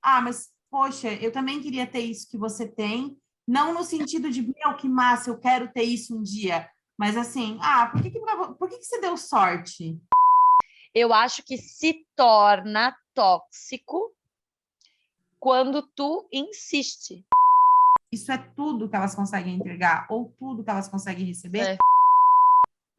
ah, mas, poxa, eu também queria ter isso que você tem, não no sentido de, meu, que massa, eu quero ter isso um dia, mas assim, ah, por que que você deu sorte? Eu acho que se torna tóxico quando tu insiste. Isso é tudo que elas conseguem entregar ou tudo que elas conseguem receber? É.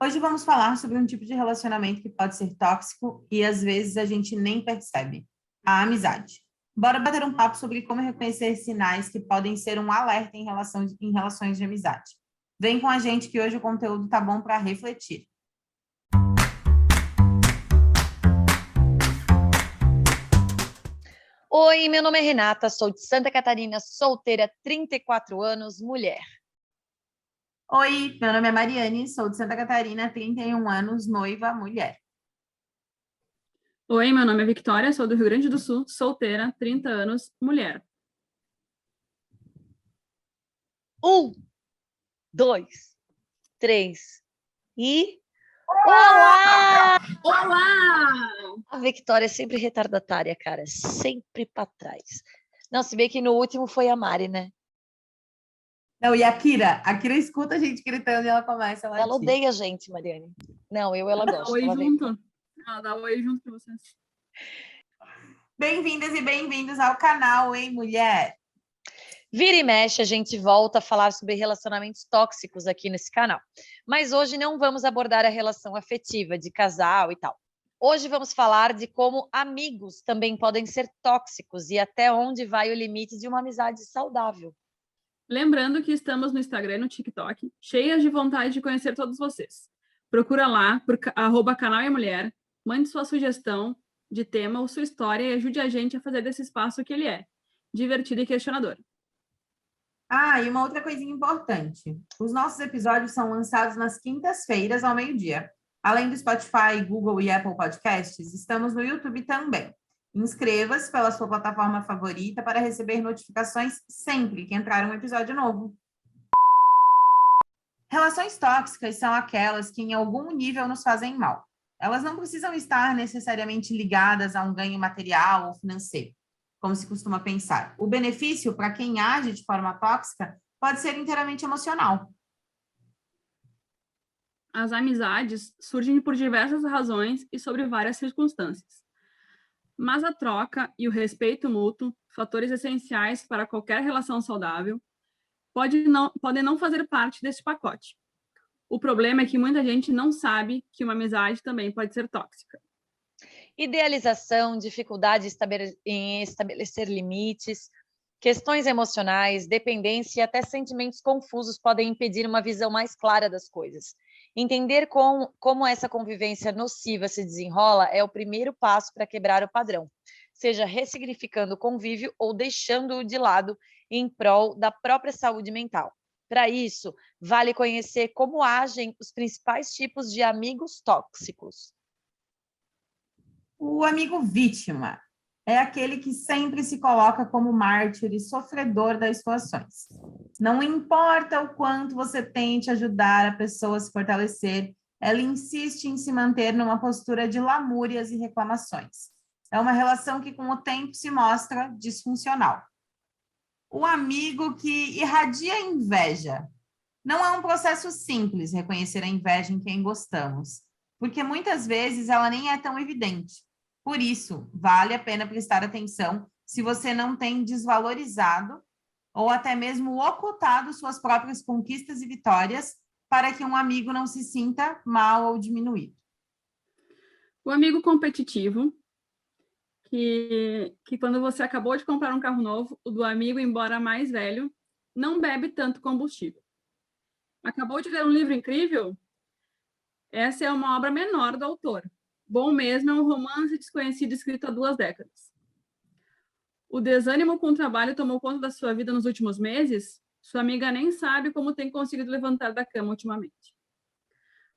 Hoje vamos falar sobre um tipo de relacionamento que pode ser tóxico e às vezes a gente nem percebe, a amizade. Bora bater um papo sobre como reconhecer sinais que podem ser um alerta em relações de amizade. Vem com a gente que hoje o conteúdo tá bom para refletir. Oi, meu nome é Renata, sou de Santa Catarina, solteira, 34 anos, mulher. Oi, meu nome é Mariane, sou de Santa Catarina, 31 anos, noiva, mulher. Oi, meu nome é Victoria, sou do Rio Grande do Sul, solteira, 30 anos, mulher. 1, 2, 3 e... Olá! Olá! A Victoria é sempre retardatária, cara, sempre pra trás. Não, se bem que no último foi a Mari, né? Não, e a Kira escuta a gente gritando e ela começa a latir. Ela odeia a gente, Mariane. Não, ela Dá gosta. oi Ela junto. Ela dá oi junto pra vocês. Bem-vindas e bem-vindos ao canal, hein, mulher? Vira e mexe, a gente volta a falar sobre relacionamentos tóxicos aqui nesse canal. Mas hoje não vamos abordar a relação afetiva de casal e tal. Hoje vamos falar de como amigos também podem ser tóxicos e até onde vai o limite de uma amizade saudável. Lembrando que estamos no Instagram e no TikTok, cheias de vontade de conhecer todos vocês. Procura lá por @canal e mulher, mande sua sugestão de tema ou sua história e ajude a gente a fazer desse espaço o que ele é, divertido e questionador. Ah, e uma outra coisinha importante. Os nossos episódios são lançados nas quintas-feiras, ao meio-dia. Além do Spotify, Google e Apple Podcasts, estamos no YouTube também. Inscreva-se pela sua plataforma favorita para receber notificações sempre que entrar um episódio novo. Relações tóxicas são aquelas que, em algum nível, nos fazem mal. Elas não precisam estar necessariamente ligadas a um ganho material ou financeiro, como se costuma pensar. O benefício, para quem age de forma tóxica, pode ser inteiramente emocional. As amizades surgem por diversas razões e sobre várias circunstâncias. Mas a troca e o respeito mútuo, fatores essenciais para qualquer relação saudável, podem não fazer parte desse pacote. O problema é que muita gente não sabe que uma amizade também pode ser tóxica. Idealização, dificuldade em estabelecer limites, questões emocionais, dependência e até sentimentos confusos podem impedir uma visão mais clara das coisas. Entender como essa convivência nociva se desenrola é o primeiro passo para quebrar o padrão, seja ressignificando o convívio ou deixando-o de lado em prol da própria saúde mental. Para isso, vale conhecer como agem os principais tipos de amigos tóxicos. O amigo vítima é aquele que sempre se coloca como mártir e sofredor das situações. Não importa o quanto você tente ajudar a pessoa a se fortalecer, ela insiste em se manter numa postura de lamúrias e reclamações. É uma relação que, com o tempo, se mostra disfuncional. O amigo que irradia inveja. Não é um processo simples reconhecer a inveja em quem gostamos, porque muitas vezes ela nem é tão evidente. Por isso, vale a pena prestar atenção se você não tem desvalorizado ou até mesmo ocultado suas próprias conquistas e vitórias para que um amigo não se sinta mal ou diminuído. O amigo competitivo, que quando você acabou de comprar um carro novo, o do amigo, embora mais velho, não bebe tanto combustível. Acabou de ler um livro incrível? Essa é uma obra menor do autor. Bom mesmo é um romance desconhecido escrito há 2 décadas. O desânimo com o trabalho tomou conta da sua vida nos últimos meses? Sua amiga nem sabe como tem conseguido levantar da cama ultimamente.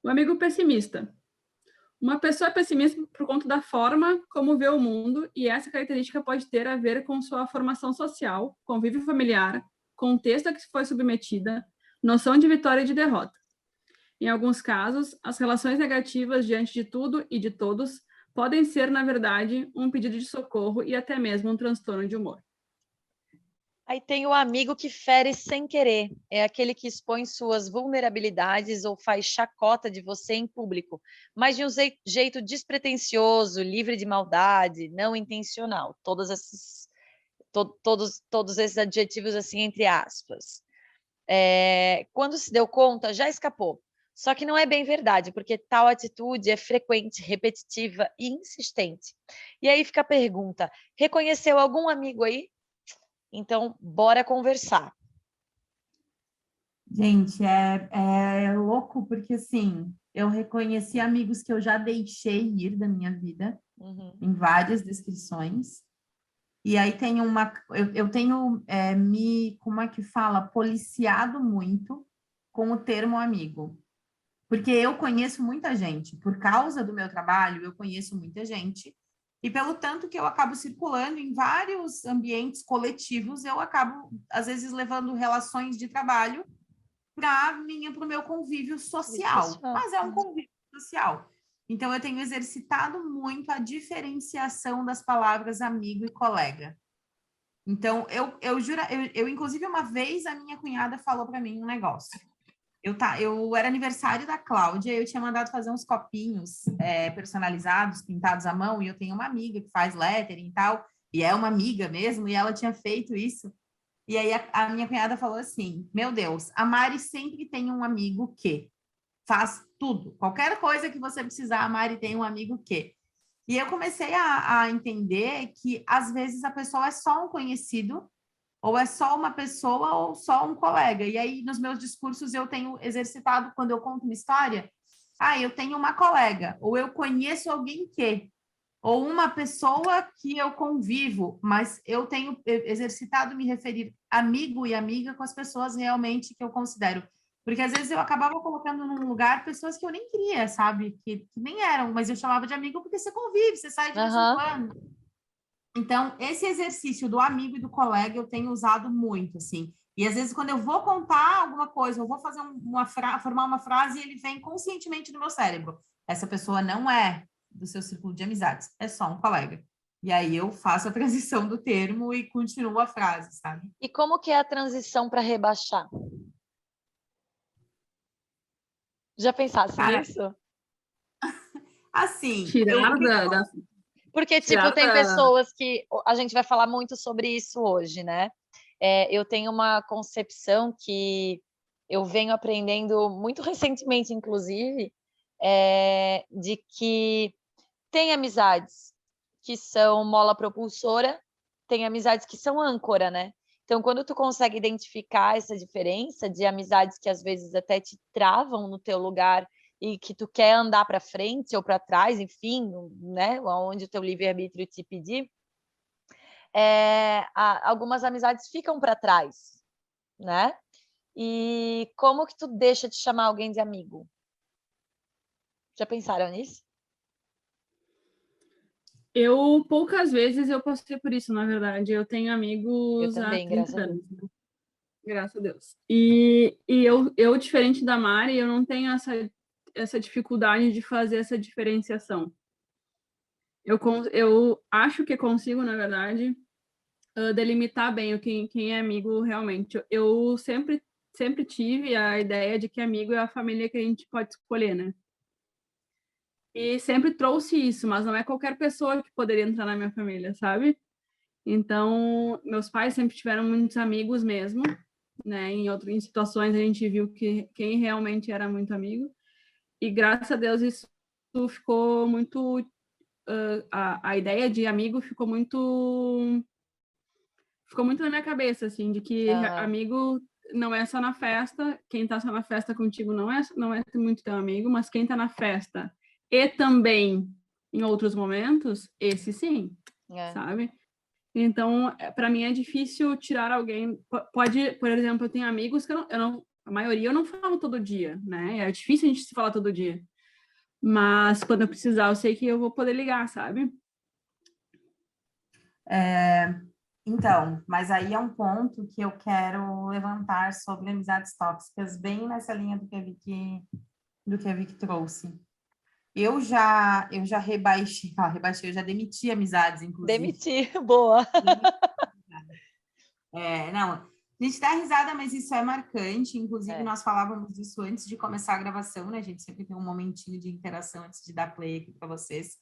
O amigo pessimista. Uma pessoa é pessimista por conta da forma como vê o mundo, e essa característica pode ter a ver com sua formação social, convívio familiar, contexto a que foi submetida, noção de vitória e de derrota. Em alguns casos, as relações negativas diante de tudo e de todos podem ser, na verdade, um pedido de socorro e até mesmo um transtorno de humor. Aí tem o amigo que fere sem querer. É aquele que expõe suas vulnerabilidades ou faz chacota de você em público, mas de um jeito despretensioso, livre de maldade, não intencional. Todos esses adjetivos assim, entre aspas. Quando se deu conta, já escapou. Só que não é bem verdade, porque tal atitude é frequente, repetitiva e insistente. E aí fica a pergunta: reconheceu algum amigo aí? Então, bora conversar. Gente, é louco porque, assim, eu reconheci amigos que eu já deixei ir da minha vida, em várias descrições. E aí tem eu tenho como é que fala? Policiado muito com o termo amigo. Porque eu conheço muita gente, por causa do meu trabalho, eu conheço muita gente, e pelo tanto que eu acabo circulando em vários ambientes coletivos, eu acabo, às vezes, levando relações de trabalho para o meu convívio social, mas é um convívio social. Então, eu tenho exercitado muito a diferenciação das palavras amigo e colega. Então, inclusive, uma vez a minha cunhada falou para mim um negócio. Eu era aniversário da Cláudia, eu tinha mandado fazer uns copinhos personalizados, pintados à mão, e eu tenho uma amiga que faz lettering e tal, e é uma amiga mesmo, e ela tinha feito isso. E aí a minha cunhada falou assim: meu Deus, a Mari sempre tem um amigo que faz tudo. Qualquer coisa que você precisar, a Mari tem um amigo que. E eu comecei a entender que, às vezes, a pessoa é só um conhecido, ou é só uma pessoa, ou só um colega. E aí, nos meus discursos, eu tenho exercitado, quando eu conto uma história, eu tenho uma colega, ou eu conheço alguém que, ou uma pessoa que eu convivo, mas eu tenho exercitado me referir amigo e amiga com as pessoas realmente que eu considero. Porque às vezes eu acabava colocando num lugar pessoas que eu nem queria, sabe? Que nem eram, mas eu chamava de amigo porque você convive, você sai de vez em quando. Então, esse exercício do amigo e do colega eu tenho usado muito, assim. E às vezes, quando eu vou contar alguma coisa, eu vou fazer formar uma frase e ele vem conscientemente no meu cérebro. Essa pessoa não é do seu círculo de amizades, é só um colega. E aí eu faço a transição do termo e continuo a frase, sabe? E como que é a transição para rebaixar? Já pensasse nisso? Assim, Tirar da Porque, tipo, tem pessoas que... A gente vai falar muito sobre isso hoje, né? Eu tenho uma concepção que eu venho aprendendo muito recentemente, inclusive, de que tem amizades que são mola propulsora, tem amizades que são âncora, né? Então, quando tu consegue identificar essa diferença de amizades que às vezes até te travam no teu lugar e que tu quer andar para frente ou para trás, enfim, né, onde o teu livre-arbítrio te pedir, algumas amizades ficam para trás, né? E como que tu deixa de chamar alguém de amigo? Já pensaram nisso? Poucas vezes eu passei por isso, na verdade. Eu tenho amigos Eu também, há 30 graças a Deus. anos. Graças a Deus. E eu, diferente da Mari, eu não tenho essa dificuldade de fazer essa diferenciação. Eu acho que consigo, na verdade, delimitar bem quem é amigo realmente. Eu sempre tive a ideia de que amigo é a família que a gente pode escolher, né? E sempre trouxe isso, mas não é qualquer pessoa que poderia entrar na minha família, sabe? Então, meus pais sempre tiveram muitos amigos mesmo, né? Em situações a gente viu que quem realmente era muito amigo. E graças a Deus isso ficou muito... a ideia de amigo ficou muito na minha cabeça, assim, de que amigo não é só na festa, quem tá só na festa contigo não é muito teu amigo, mas quem tá na festa e também em outros momentos, esse sim, sabe? Então, para mim é difícil tirar alguém. Pode, por exemplo, eu tenho amigos que a maioria eu não falo todo dia, né? É difícil a gente se falar todo dia. Mas quando eu precisar, eu sei que eu vou poder ligar, sabe? Então, mas aí é um ponto que eu quero levantar sobre amizades tóxicas, bem nessa linha do que a Vicky trouxe. eu já rebaixei, eu já demiti amizades, inclusive. Demitir, boa. Não, a gente dá risada, mas isso é marcante. Inclusive, É. nós falávamos disso antes de começar a gravação, né? A gente sempre tem um momentinho de interação antes de dar play aqui para vocês,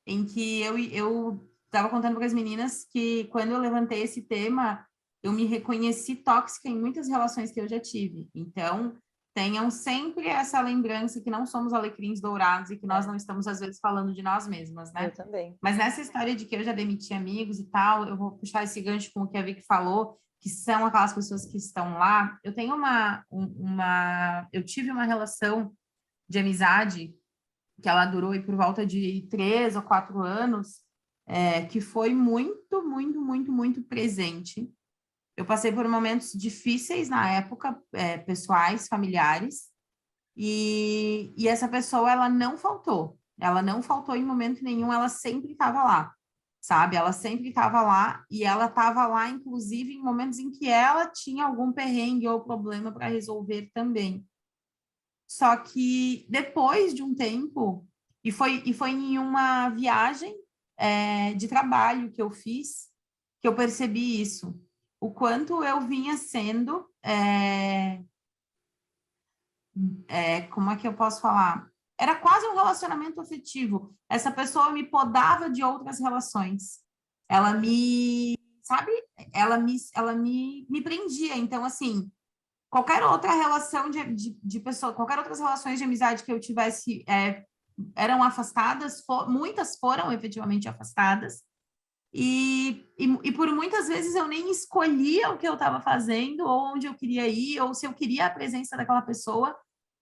em que eu estava contando para as meninas que quando eu levantei esse tema, eu me reconheci tóxica em muitas relações que eu já tive. Então, tenham sempre essa lembrança que não somos alecrins dourados e que nós não estamos, às vezes, falando de nós mesmas, né? Eu também. Mas nessa história de que eu já demiti amigos e tal, eu vou puxar esse gancho com o que a Vicky falou, que são aquelas pessoas que estão lá. Eu tenho eu tive uma relação de amizade que ela durou aí por volta de 3 ou 4 anos, que foi muito, muito, muito, muito presente. Eu passei por momentos difíceis na época, pessoais, familiares, e essa pessoa, ela não faltou. Ela não faltou em momento nenhum, ela sempre estava lá, sabe? Ela sempre estava lá, e ela estava lá, inclusive, em momentos em que ela tinha algum perrengue ou problema para resolver também. Só que depois de um tempo, e foi em uma viagem de trabalho que eu fiz, que eu percebi isso. O quanto eu vinha sendo, como é que eu posso falar? Era quase um relacionamento afetivo. Essa pessoa me podava de outras relações. Ela me, sabe? Me prendia. Então, assim, qualquer outra relação de pessoa, qualquer outras relações de amizade que eu tivesse eram afastadas, muitas foram efetivamente afastadas, e por muitas vezes eu nem escolhia o que eu estava fazendo, ou onde eu queria ir, ou se eu queria a presença daquela pessoa,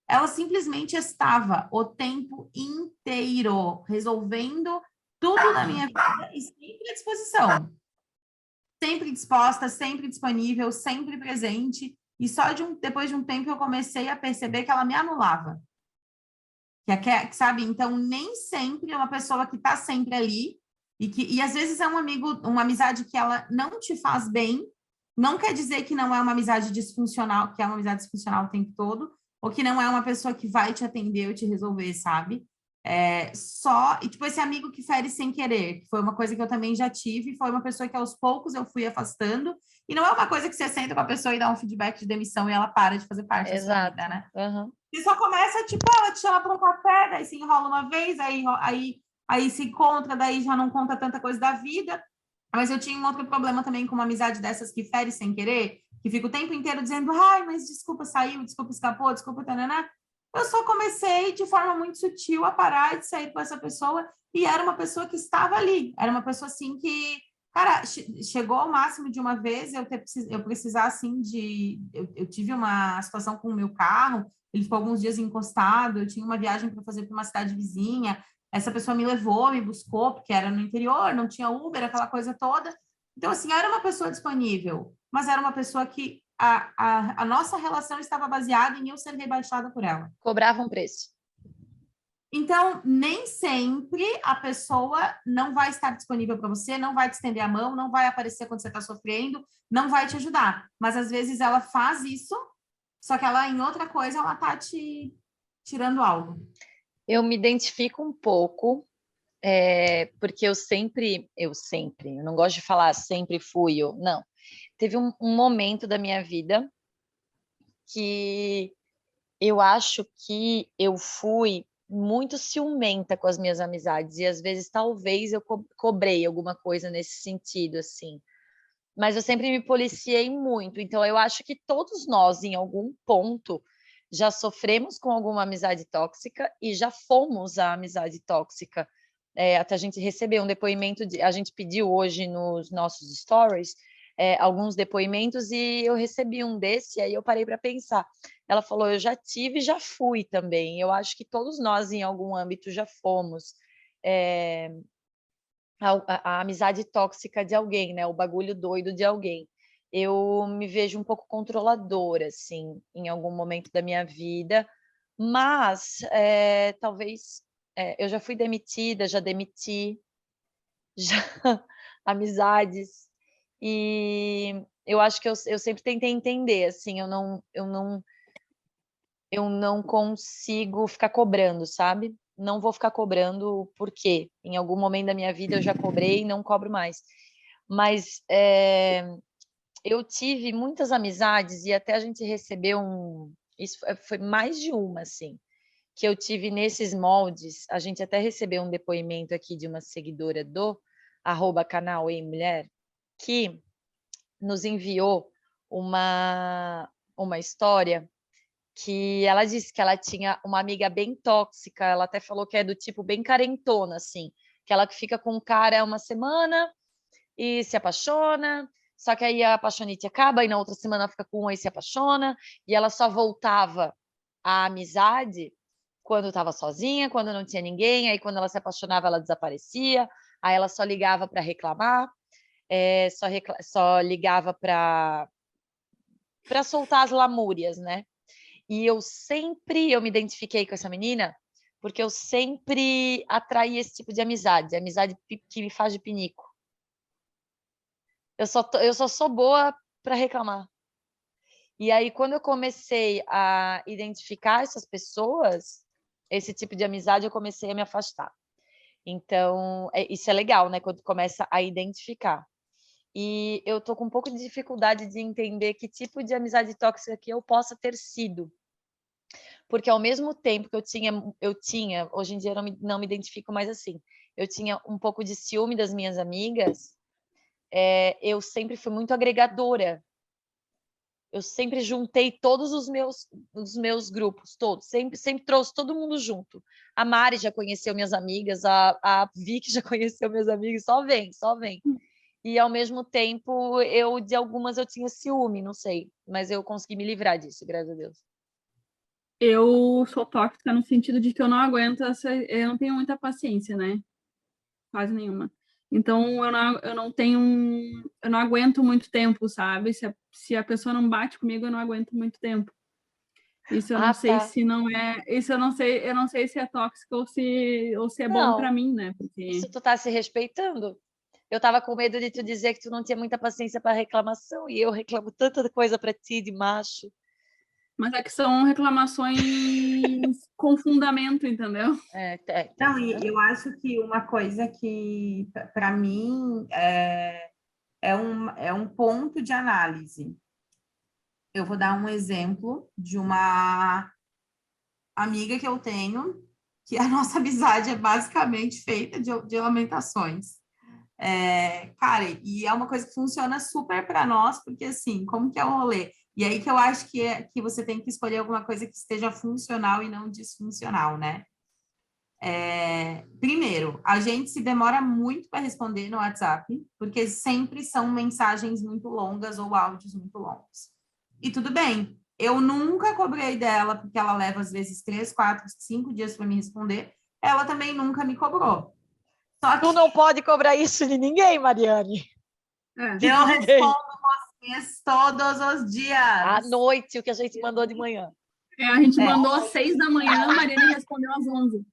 ela simplesmente estava o tempo inteiro resolvendo tudo na minha vida e sempre à disposição. Sempre disposta, sempre disponível, sempre presente. E só depois de um tempo eu comecei a perceber que ela me anulava. Sabe? Então, nem sempre é uma pessoa que está sempre ali, e às vezes é um amigo, uma amizade que ela não te faz bem, não quer dizer que não é uma amizade disfuncional, que é uma amizade disfuncional o tempo todo, ou que não é uma pessoa que vai te atender ou te resolver, sabe? E tipo, esse amigo que fere sem querer, que foi uma coisa que eu também já tive, foi uma pessoa que aos poucos eu fui afastando, e não é uma coisa que você senta com a pessoa e dá um feedback de demissão e ela para de fazer parte da sua vida, né? Uhum. E só começa, tipo, ela te chama para um café, daí se enrola uma vez, aí se encontra, daí já não conta tanta coisa da vida. Mas eu tinha um outro problema também com uma amizade dessas que fere sem querer, que fica o tempo inteiro dizendo, ai, mas desculpa, saiu, desculpa, escapou, desculpa, tananá. Eu só comecei de forma muito sutil a parar de sair com essa pessoa, e era uma pessoa que estava ali, era uma pessoa assim que, cara, chegou ao máximo de uma vez eu precisar assim eu tive uma situação com o meu carro, ele ficou alguns dias encostado, eu tinha uma viagem para fazer para uma cidade vizinha, essa pessoa me levou, me buscou, porque era no interior, não tinha Uber, aquela coisa toda. Então, assim, era uma pessoa disponível, mas era uma pessoa que a nossa relação estava baseada em eu ser rebaixada por ela. Cobrava um preço. Então, nem sempre a pessoa não vai estar disponível para você, não vai te estender a mão, não vai aparecer quando você está sofrendo, não vai te ajudar. Mas, às vezes, ela faz isso, só que ela, em outra coisa, ela está te tirando algo. Eu me identifico um pouco, porque eu não gosto de falar sempre fui, não. Teve um momento da minha vida que eu acho que eu fui muito ciumenta com as minhas amizades, e às vezes talvez eu cobrei alguma coisa nesse sentido, assim. Mas eu sempre me policiei muito, então eu acho que todos nós, em algum ponto, já sofremos com alguma amizade tóxica e já fomos a amizade tóxica. Até a gente recebeu um depoimento, a gente pediu hoje nos nossos stories alguns depoimentos, e eu recebi um desse, e aí eu parei para pensar. Ela falou, eu já tive e já fui também. Eu acho que todos nós, em algum âmbito, já fomos a amizade tóxica de alguém, né? O bagulho doido de alguém. Eu me vejo um pouco controladora, assim, em algum momento da minha vida, mas talvez eu já fui demitida, já demiti, já amizades, e eu acho que eu sempre tentei entender, assim, eu não consigo ficar cobrando, sabe? não vou ficar cobrando, porque em algum momento da minha vida eu já cobrei e não cobro mais. Mas eu tive muitas amizades e até a gente recebeu isso foi mais de uma, assim, que eu tive nesses moldes. A gente até recebeu um depoimento aqui de uma seguidora do @canal Ei Mulher, que nos enviou uma história que ela disse que ela tinha uma amiga bem tóxica. Ela até falou que é do tipo bem carentona, assim, que ela fica com o cara uma semana e se apaixona, só que aí a apaixonite acaba e na outra semana fica com um e se apaixona, e ela só voltava à amizade quando estava sozinha, quando não tinha ninguém, aí quando ela se apaixonava ela desaparecia, aí ela só ligava para reclamar, só ligava para soltar as lamúrias, né? E eu me identifiquei com essa menina porque eu sempre atraí esse tipo de amizade que me faz de pinico. Eu só sou boa para reclamar. E aí, quando eu comecei a identificar essas pessoas, esse tipo de amizade, eu comecei a me afastar. Então, isso é legal, né? Quando começa a identificar. E eu tô com um pouco de dificuldade de entender que tipo de amizade tóxica que eu possa ter sido. Porque ao mesmo tempo que eu tinha, hoje em dia eu não me identifico mais assim, eu tinha um pouco de ciúme das minhas amigas, eu sempre fui muito agregadora. Eu sempre juntei todos os meus grupos, todos. Sempre trouxe todo mundo junto. A Mari já conheceu minhas amigas, a Vicky já conheceu minhas amigas, só vem, só vem. E, ao mesmo tempo, de algumas eu tinha ciúme, não sei. Mas eu consegui me livrar disso, graças a Deus. Eu sou tóxica no sentido de que eu não aguento eu não tenho muita paciência, né? Quase nenhuma. Então eu não aguento muito tempo, sabe? Se a pessoa não bate comigo, eu não aguento muito tempo. Isso eu não sei Tá. se não é, isso eu não sei se é tóxico ou se é bom para Não, mim, né? Porque isso tu tá se respeitando. Eu tava com medo de tu dizer que tu não tinha muita paciência para reclamação, e eu reclamo tanta coisa para ti de macho. mas é que são reclamações com fundamento, entendeu? Não, e eu acho que uma coisa que, para mim, é um ponto de análise. Eu vou dar um exemplo de uma amiga que eu tenho, que a nossa amizade é basicamente feita de lamentações. Cara, e é uma coisa que funciona super para nós, porque assim, como que é o rolê? E aí que eu acho que você tem que escolher alguma coisa que esteja funcional e não disfuncional, né? Primeiro, a gente se demora muito para responder no WhatsApp, porque sempre são mensagens muito longas ou áudios muito longos. E tudo bem, eu nunca cobrei dela, porque ela leva às vezes 3, 4, 5 dias para me responder. Ela também nunca me cobrou. Só que Tu não pode cobrar isso de ninguém, Mariane. De eu ninguém. respondo vocês todos os dias. À noite, o que a gente mandou de manhã. A gente mandou às 6 da manhã, a Mariane respondeu às 11.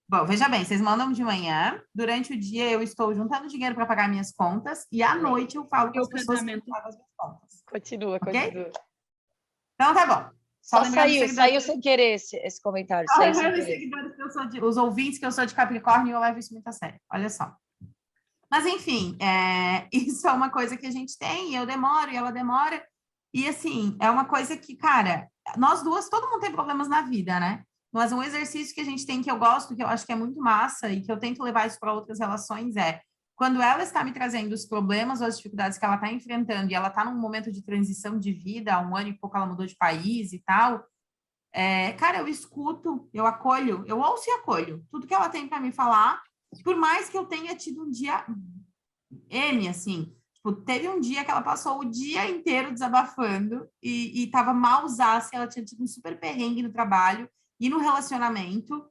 Bom, veja bem, vocês mandam de manhã, durante o dia eu estou juntando dinheiro para pagar minhas contas, e à noite eu falo com as pessoas que pagam as minhas contas. Continua. Então tá bom. Só saiu sem querer esse comentário. Só lembrando os seguidores que eu sou os ouvintes que eu sou de Capricórnio e eu levo isso muito a sério. Olha só. Mas, enfim, isso é uma coisa que a gente tem, e eu demoro, e ela demora. E, assim, é uma coisa que, cara, nós duas, todo mundo tem problemas na vida, né? Mas um exercício que a gente tem, que eu gosto, que eu acho que é muito massa, e que eu tento levar isso para outras relações, quando ela está me trazendo os problemas ou as dificuldades que ela está enfrentando, e ela está num momento de transição de vida, há 1 ano e pouco ela mudou de país e tal, cara, eu escuto, eu acolho, eu ouço e acolho tudo que ela tem para me falar, por mais que eu tenha tido um dia M, assim, tipo, teve um dia que ela passou o dia inteiro desabafando e tava malzaça, ela tinha tido um super perrengue no trabalho e no relacionamento,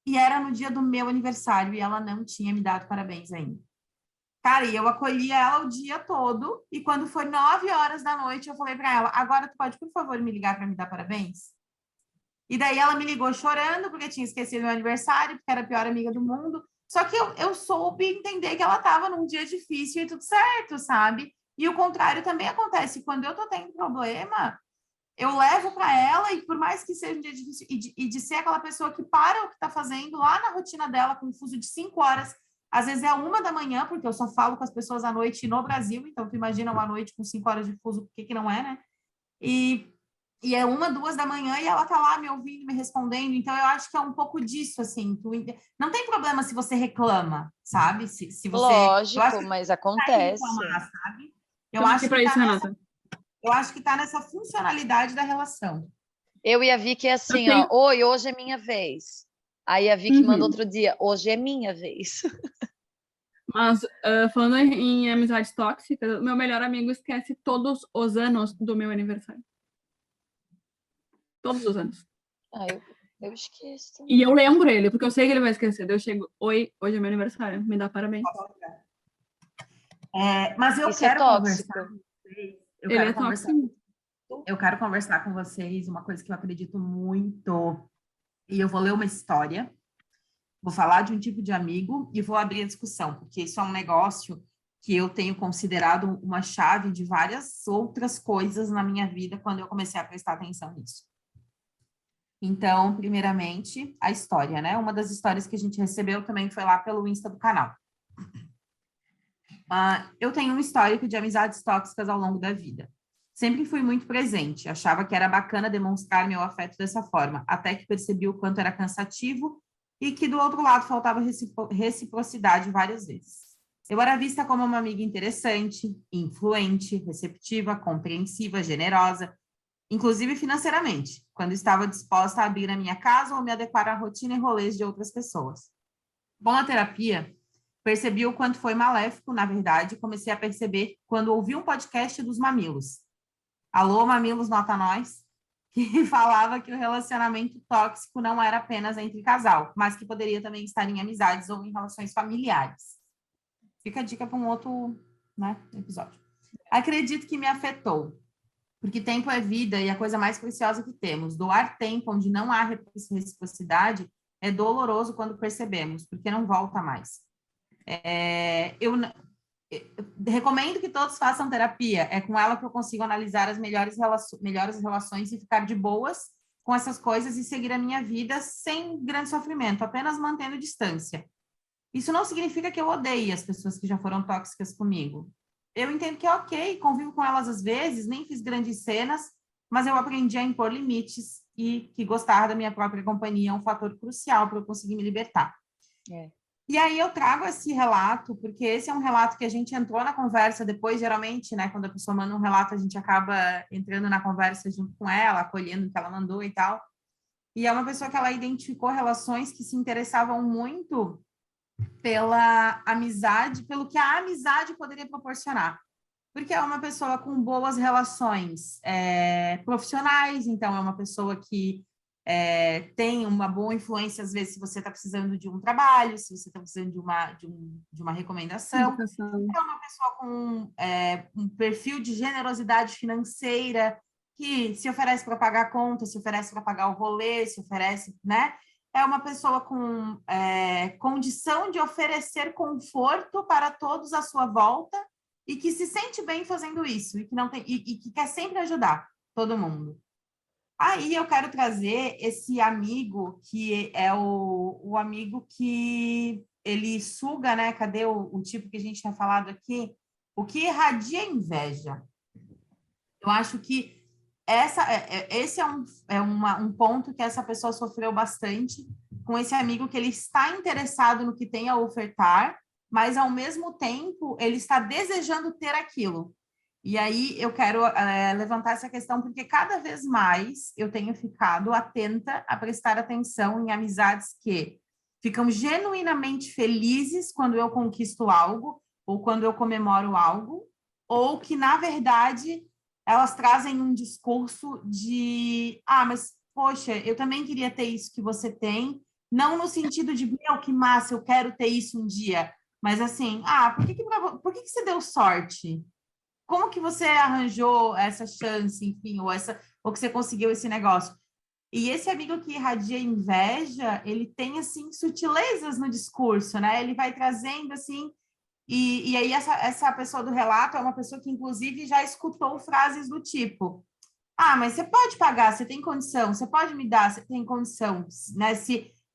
e era no dia do meu aniversário, e ela não tinha me dado parabéns ainda. Cara, e eu acolhi ela o dia todo, e quando foi 9 horas da noite, eu falei para ela, agora tu pode, por favor, me ligar para me dar parabéns? E daí ela me ligou chorando, porque tinha esquecido meu aniversário, porque era a pior amiga do mundo. Só que eu soube entender que ela estava num dia difícil e tudo certo, sabe? E o contrário também acontece. Quando eu tô tendo problema, eu levo para ela, e por mais que seja um dia difícil, e de ser aquela pessoa que para o que está fazendo lá na rotina dela, com um fuso de 5 horas, às vezes é 1 da manhã, porque eu só falo com as pessoas à noite no Brasil, então tu imagina uma noite com 5 horas de fuso, por que não é, né? E é 1, 2 da manhã e ela tá lá me ouvindo, me respondendo, então eu acho que é um pouco disso, assim, não tem problema se você reclama, sabe? Se você... Lógico, mas Tem que acontece. reclamar, sabe? Estamos aqui para isso, Renata. Eu acho que está nessa funcionalidade da relação. Eu e a Vicky é assim, ó, oi, hoje é minha vez. Aí a Vicky manda outro dia, hoje é minha vez. Mas, falando em amizades tóxicas, meu melhor amigo esquece todos os anos do meu aniversário. Todos os anos. Eu esqueço. E eu lembro ele, porque eu sei que ele vai esquecer. Daí eu chego, oi, hoje é meu aniversário, me dá parabéns. Mas eu quero conversar com vocês. Eu quero conversar com vocês uma coisa que eu acredito muito. E eu vou ler uma história, vou falar de um tipo de amigo e vou abrir a discussão, porque isso é um negócio que eu tenho considerado uma chave de várias outras coisas na minha vida quando eu comecei a prestar atenção nisso. Então, primeiramente, a história, né? Uma das histórias que a gente recebeu também foi lá pelo Insta do canal. Eu tenho um histórico de amizades tóxicas ao longo da vida. Sempre fui muito presente, achava que era bacana demonstrar meu afeto dessa forma, até que percebi o quanto era cansativo e que do outro lado faltava reciprocidade várias vezes. Eu era vista como uma amiga interessante, influente, receptiva, compreensiva, generosa, inclusive financeiramente, quando estava disposta a abrir a minha casa ou me adequar à rotina e rolês de outras pessoas. Com a terapia, percebi o quanto foi maléfico, na verdade, comecei a perceber quando ouvi um podcast dos Mamilos. Alô, Mamilos, nota nós, que falava que o relacionamento tóxico não era apenas entre casal, mas que poderia também estar em amizades ou em relações familiares. Fica a dica para um outro, né, episódio. Acredito que me afetou, porque tempo é vida e a coisa mais preciosa que temos. Doar tempo onde não há reciprocidade é doloroso quando percebemos, porque não volta mais. Eu recomendo que todos façam terapia. É com ela que eu consigo analisar as melhores relações e ficar de boas com essas coisas e seguir a minha vida sem grande sofrimento, apenas mantendo distância. Isso não significa que eu odeie as pessoas que já foram tóxicas comigo. Eu entendo que é ok, convivo com elas às vezes, nem fiz grandes cenas, mas eu aprendi a impor limites e que gostar da minha própria companhia é um fator crucial para eu conseguir me libertar. E aí eu trago esse relato, porque esse é um relato que a gente entrou na conversa depois, geralmente, né, quando a pessoa manda um relato, a gente acaba entrando na conversa junto com ela, acolhendo o que ela mandou e tal. E é uma pessoa que ela identificou relações que se interessavam muito pela amizade, pelo que a amizade poderia proporcionar. Porque é uma pessoa com boas relações profissionais, então é uma pessoa que tem uma boa influência, às vezes, se você está precisando de um trabalho, se você está precisando de uma recomendação. É uma pessoa com um perfil de generosidade financeira, que se oferece para pagar a conta, se oferece para pagar o rolê, se oferece, né? É uma pessoa com condição de oferecer conforto para todos à sua volta e que se sente bem fazendo isso e que não tem e que quer sempre ajudar todo mundo. Aí eu quero trazer esse amigo que é o amigo que ele suga, né? Cadê o tipo que a gente tinha falado aqui? O que irradia inveja. Eu acho que esse é um ponto que essa pessoa sofreu bastante com esse amigo, que ele está interessado no que tem a ofertar, mas, ao mesmo tempo, ele está desejando ter aquilo. E aí eu quero levantar essa questão, porque cada vez mais eu tenho ficado atenta a prestar atenção em amizades que ficam genuinamente felizes quando eu conquisto algo, ou quando eu comemoro algo, ou que, na verdade, elas trazem um discurso de mas, poxa, eu também queria ter isso que você tem, não no sentido de, meu, que massa, eu quero ter isso um dia, mas assim, por que você deu sorte? Como que você arranjou essa chance, enfim, ou que você conseguiu esse negócio? E esse amigo que irradia inveja, ele tem, assim, sutilezas no discurso, né? Ele vai trazendo, assim, e aí essa pessoa do relato é uma pessoa que, inclusive, já escutou frases do tipo, Ah, mas você pode pagar, você tem condição, você pode me dar, você tem condição, né?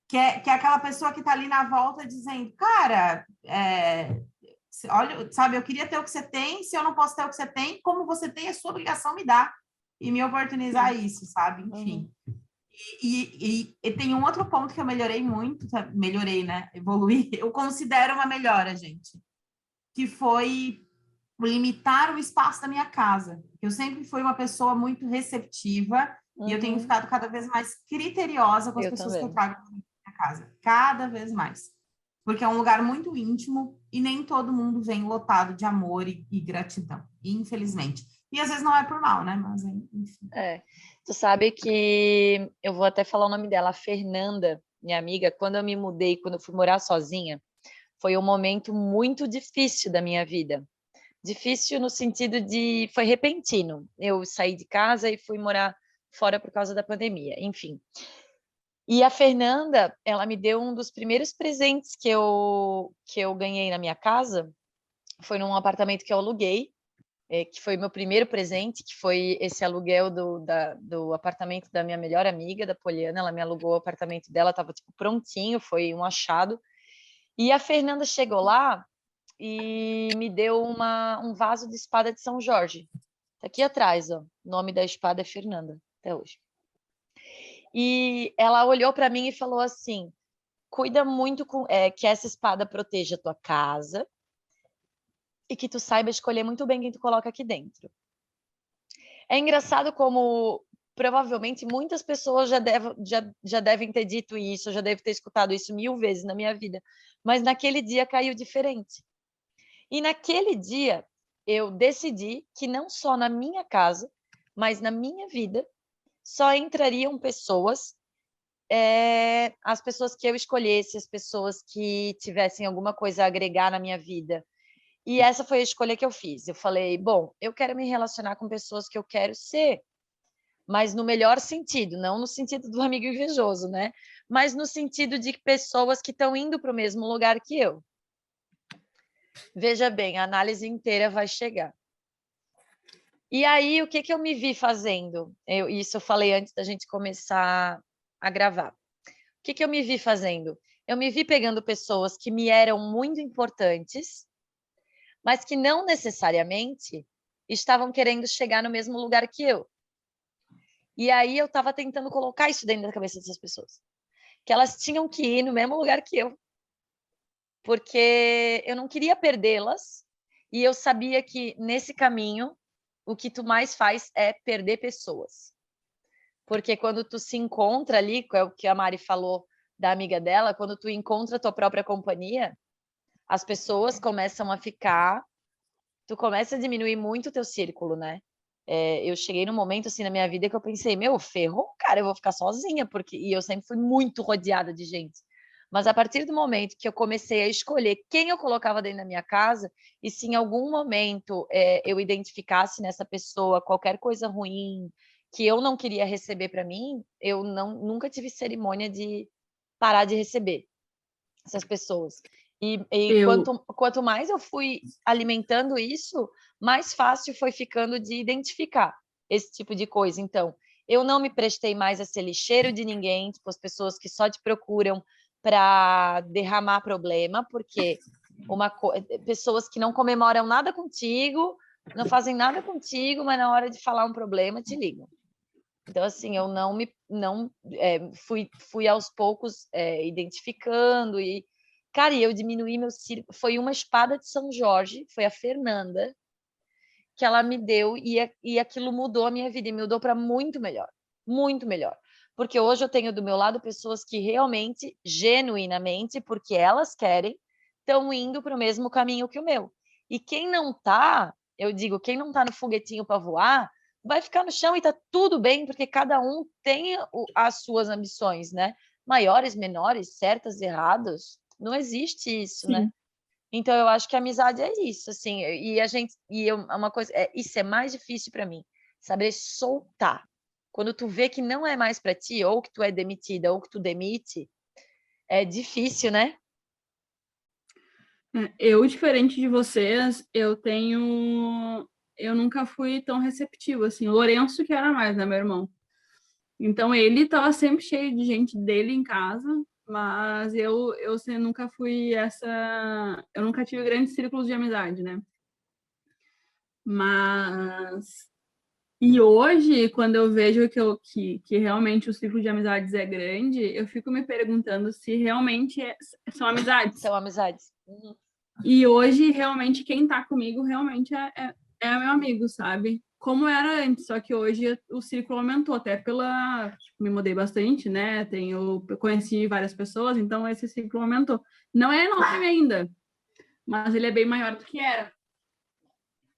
Que é aquela pessoa que está ali na volta dizendo, cara, olha, sabe, eu queria ter o que você tem, se eu não posso ter o que você tem, como você tem, é sua obrigação me dar e me oportunizar isso, sabe? Enfim. E tem um outro ponto que eu melhorei muito, melhorei, né? Evoluí, eu considero uma melhora, gente, que foi limitar o espaço da minha casa. Eu sempre fui uma pessoa muito receptiva e eu tenho ficado cada vez mais criteriosa com as pessoas que eu trago para minha casa, cada vez mais. Porque é um lugar muito íntimo e nem todo mundo vem lotado de amor e gratidão, infelizmente. E às vezes não é por mal, né? Mas, enfim. Tu sabe que eu vou até falar o nome dela, a Fernanda, minha amiga. Quando eu me mudei, quando eu fui morar sozinha, foi um momento muito difícil da minha vida. Difícil no sentido de... foi repentino. Eu saí de casa e fui morar fora por causa da pandemia, enfim. E a Fernanda, ela me deu um dos primeiros presentes que eu ganhei na minha casa, foi num apartamento que eu aluguei, que foi meu primeiro presente, que foi esse aluguel do apartamento da minha melhor amiga, da Poliana. Ela me alugou o apartamento dela, estava tipo prontinho, foi um achado. E a Fernanda chegou lá e me deu um vaso de espada de São Jorge. Tá aqui atrás, ó. O nome da espada é Fernanda, até hoje. E ela olhou para mim e falou assim: cuida muito que essa espada proteja a tua casa e que tu saiba escolher muito bem quem tu coloca aqui dentro. É engraçado como provavelmente muitas pessoas já devem ter dito isso, já devem ter escutado isso 1000 vezes na minha vida, mas naquele dia caiu diferente. E naquele dia eu decidi que não só na minha casa, mas na minha vida, só entrariam pessoas, as pessoas que eu escolhesse, as pessoas que tivessem alguma coisa a agregar na minha vida. E essa foi a escolha que eu fiz. Eu falei, bom, eu quero me relacionar com pessoas que eu quero ser, mas no melhor sentido, não no sentido do amigo invejoso, né? Mas no sentido de pessoas que estão indo para o mesmo lugar que eu. Veja bem, a análise inteira vai chegar. E aí, o que eu me vi fazendo? Isso eu falei antes da gente começar a gravar. O que eu me vi fazendo? Eu me vi pegando pessoas que me eram muito importantes, mas que não necessariamente estavam querendo chegar no mesmo lugar que eu. E aí eu estava tentando colocar isso dentro da cabeça dessas pessoas, que elas tinham que ir no mesmo lugar que eu, porque eu não queria perdê-las e eu sabia que nesse caminho o que tu mais faz é perder pessoas. Porque quando tu se encontra ali, é o que a Mari falou da amiga dela, quando tu encontra a tua própria companhia, as pessoas começam a ficar, tu começa a diminuir muito o teu círculo, né? Eu cheguei num momento assim na minha vida que eu pensei, meu, ferrou, cara, eu vou ficar sozinha, e eu sempre fui muito rodeada de gente. Mas a partir do momento que eu comecei a escolher quem eu colocava dentro da minha casa, e se em algum momento eu identificasse nessa pessoa qualquer coisa ruim que eu não queria receber para mim, eu nunca tive cerimônia de parar de receber essas pessoas. E quanto mais eu fui alimentando isso, mais fácil foi ficando de identificar esse tipo de coisa. Então, eu não me prestei mais a ser lixeiro de ninguém, tipo, as pessoas que só te procuram para derramar problema, porque pessoas que não comemoram nada contigo, não fazem nada contigo, mas na hora de falar um problema te ligam. Então, assim, eu fui aos poucos identificando e, cara, eu diminuí meu círculo. Foi uma espada de São Jorge, foi a Fernanda, que ela me deu e aquilo mudou a minha vida e mudou para muito melhor, muito melhor. Porque hoje eu tenho do meu lado pessoas que realmente, genuinamente, porque elas querem, estão indo para o mesmo caminho que o meu. E quem não tá, eu digo, quem não tá no foguetinho para voar, vai ficar no chão e tá tudo bem, porque cada um tem as suas ambições, né? Maiores, menores, certas, erradas. Não existe isso, Sim. né? Então eu acho que a amizade é isso, assim, uma coisa, isso é mais difícil para mim, saber soltar. Quando tu vê que não é mais para ti, ou que tu é demitida, ou que tu demite, é difícil, né? Eu, diferente de vocês, eu tenho eu nunca fui tão receptiva, assim. O Lourenço que era mais, né, meu irmão? Então, ele tava sempre cheio de gente dele em casa, mas eu assim, nunca fui essa... Eu nunca tive grandes círculos de amizade, né? Mas... E hoje, quando eu vejo que realmente o ciclo de amizades é grande, eu fico me perguntando se realmente são amizades. São amizades. Uhum. E hoje, realmente, quem tá comigo realmente é meu amigo, sabe? Como era antes, só que hoje o círculo aumentou, até pela... Me mudei bastante, né? Eu conheci várias pessoas, então esse círculo aumentou. Não é enorme ainda, mas ele é bem maior do que era.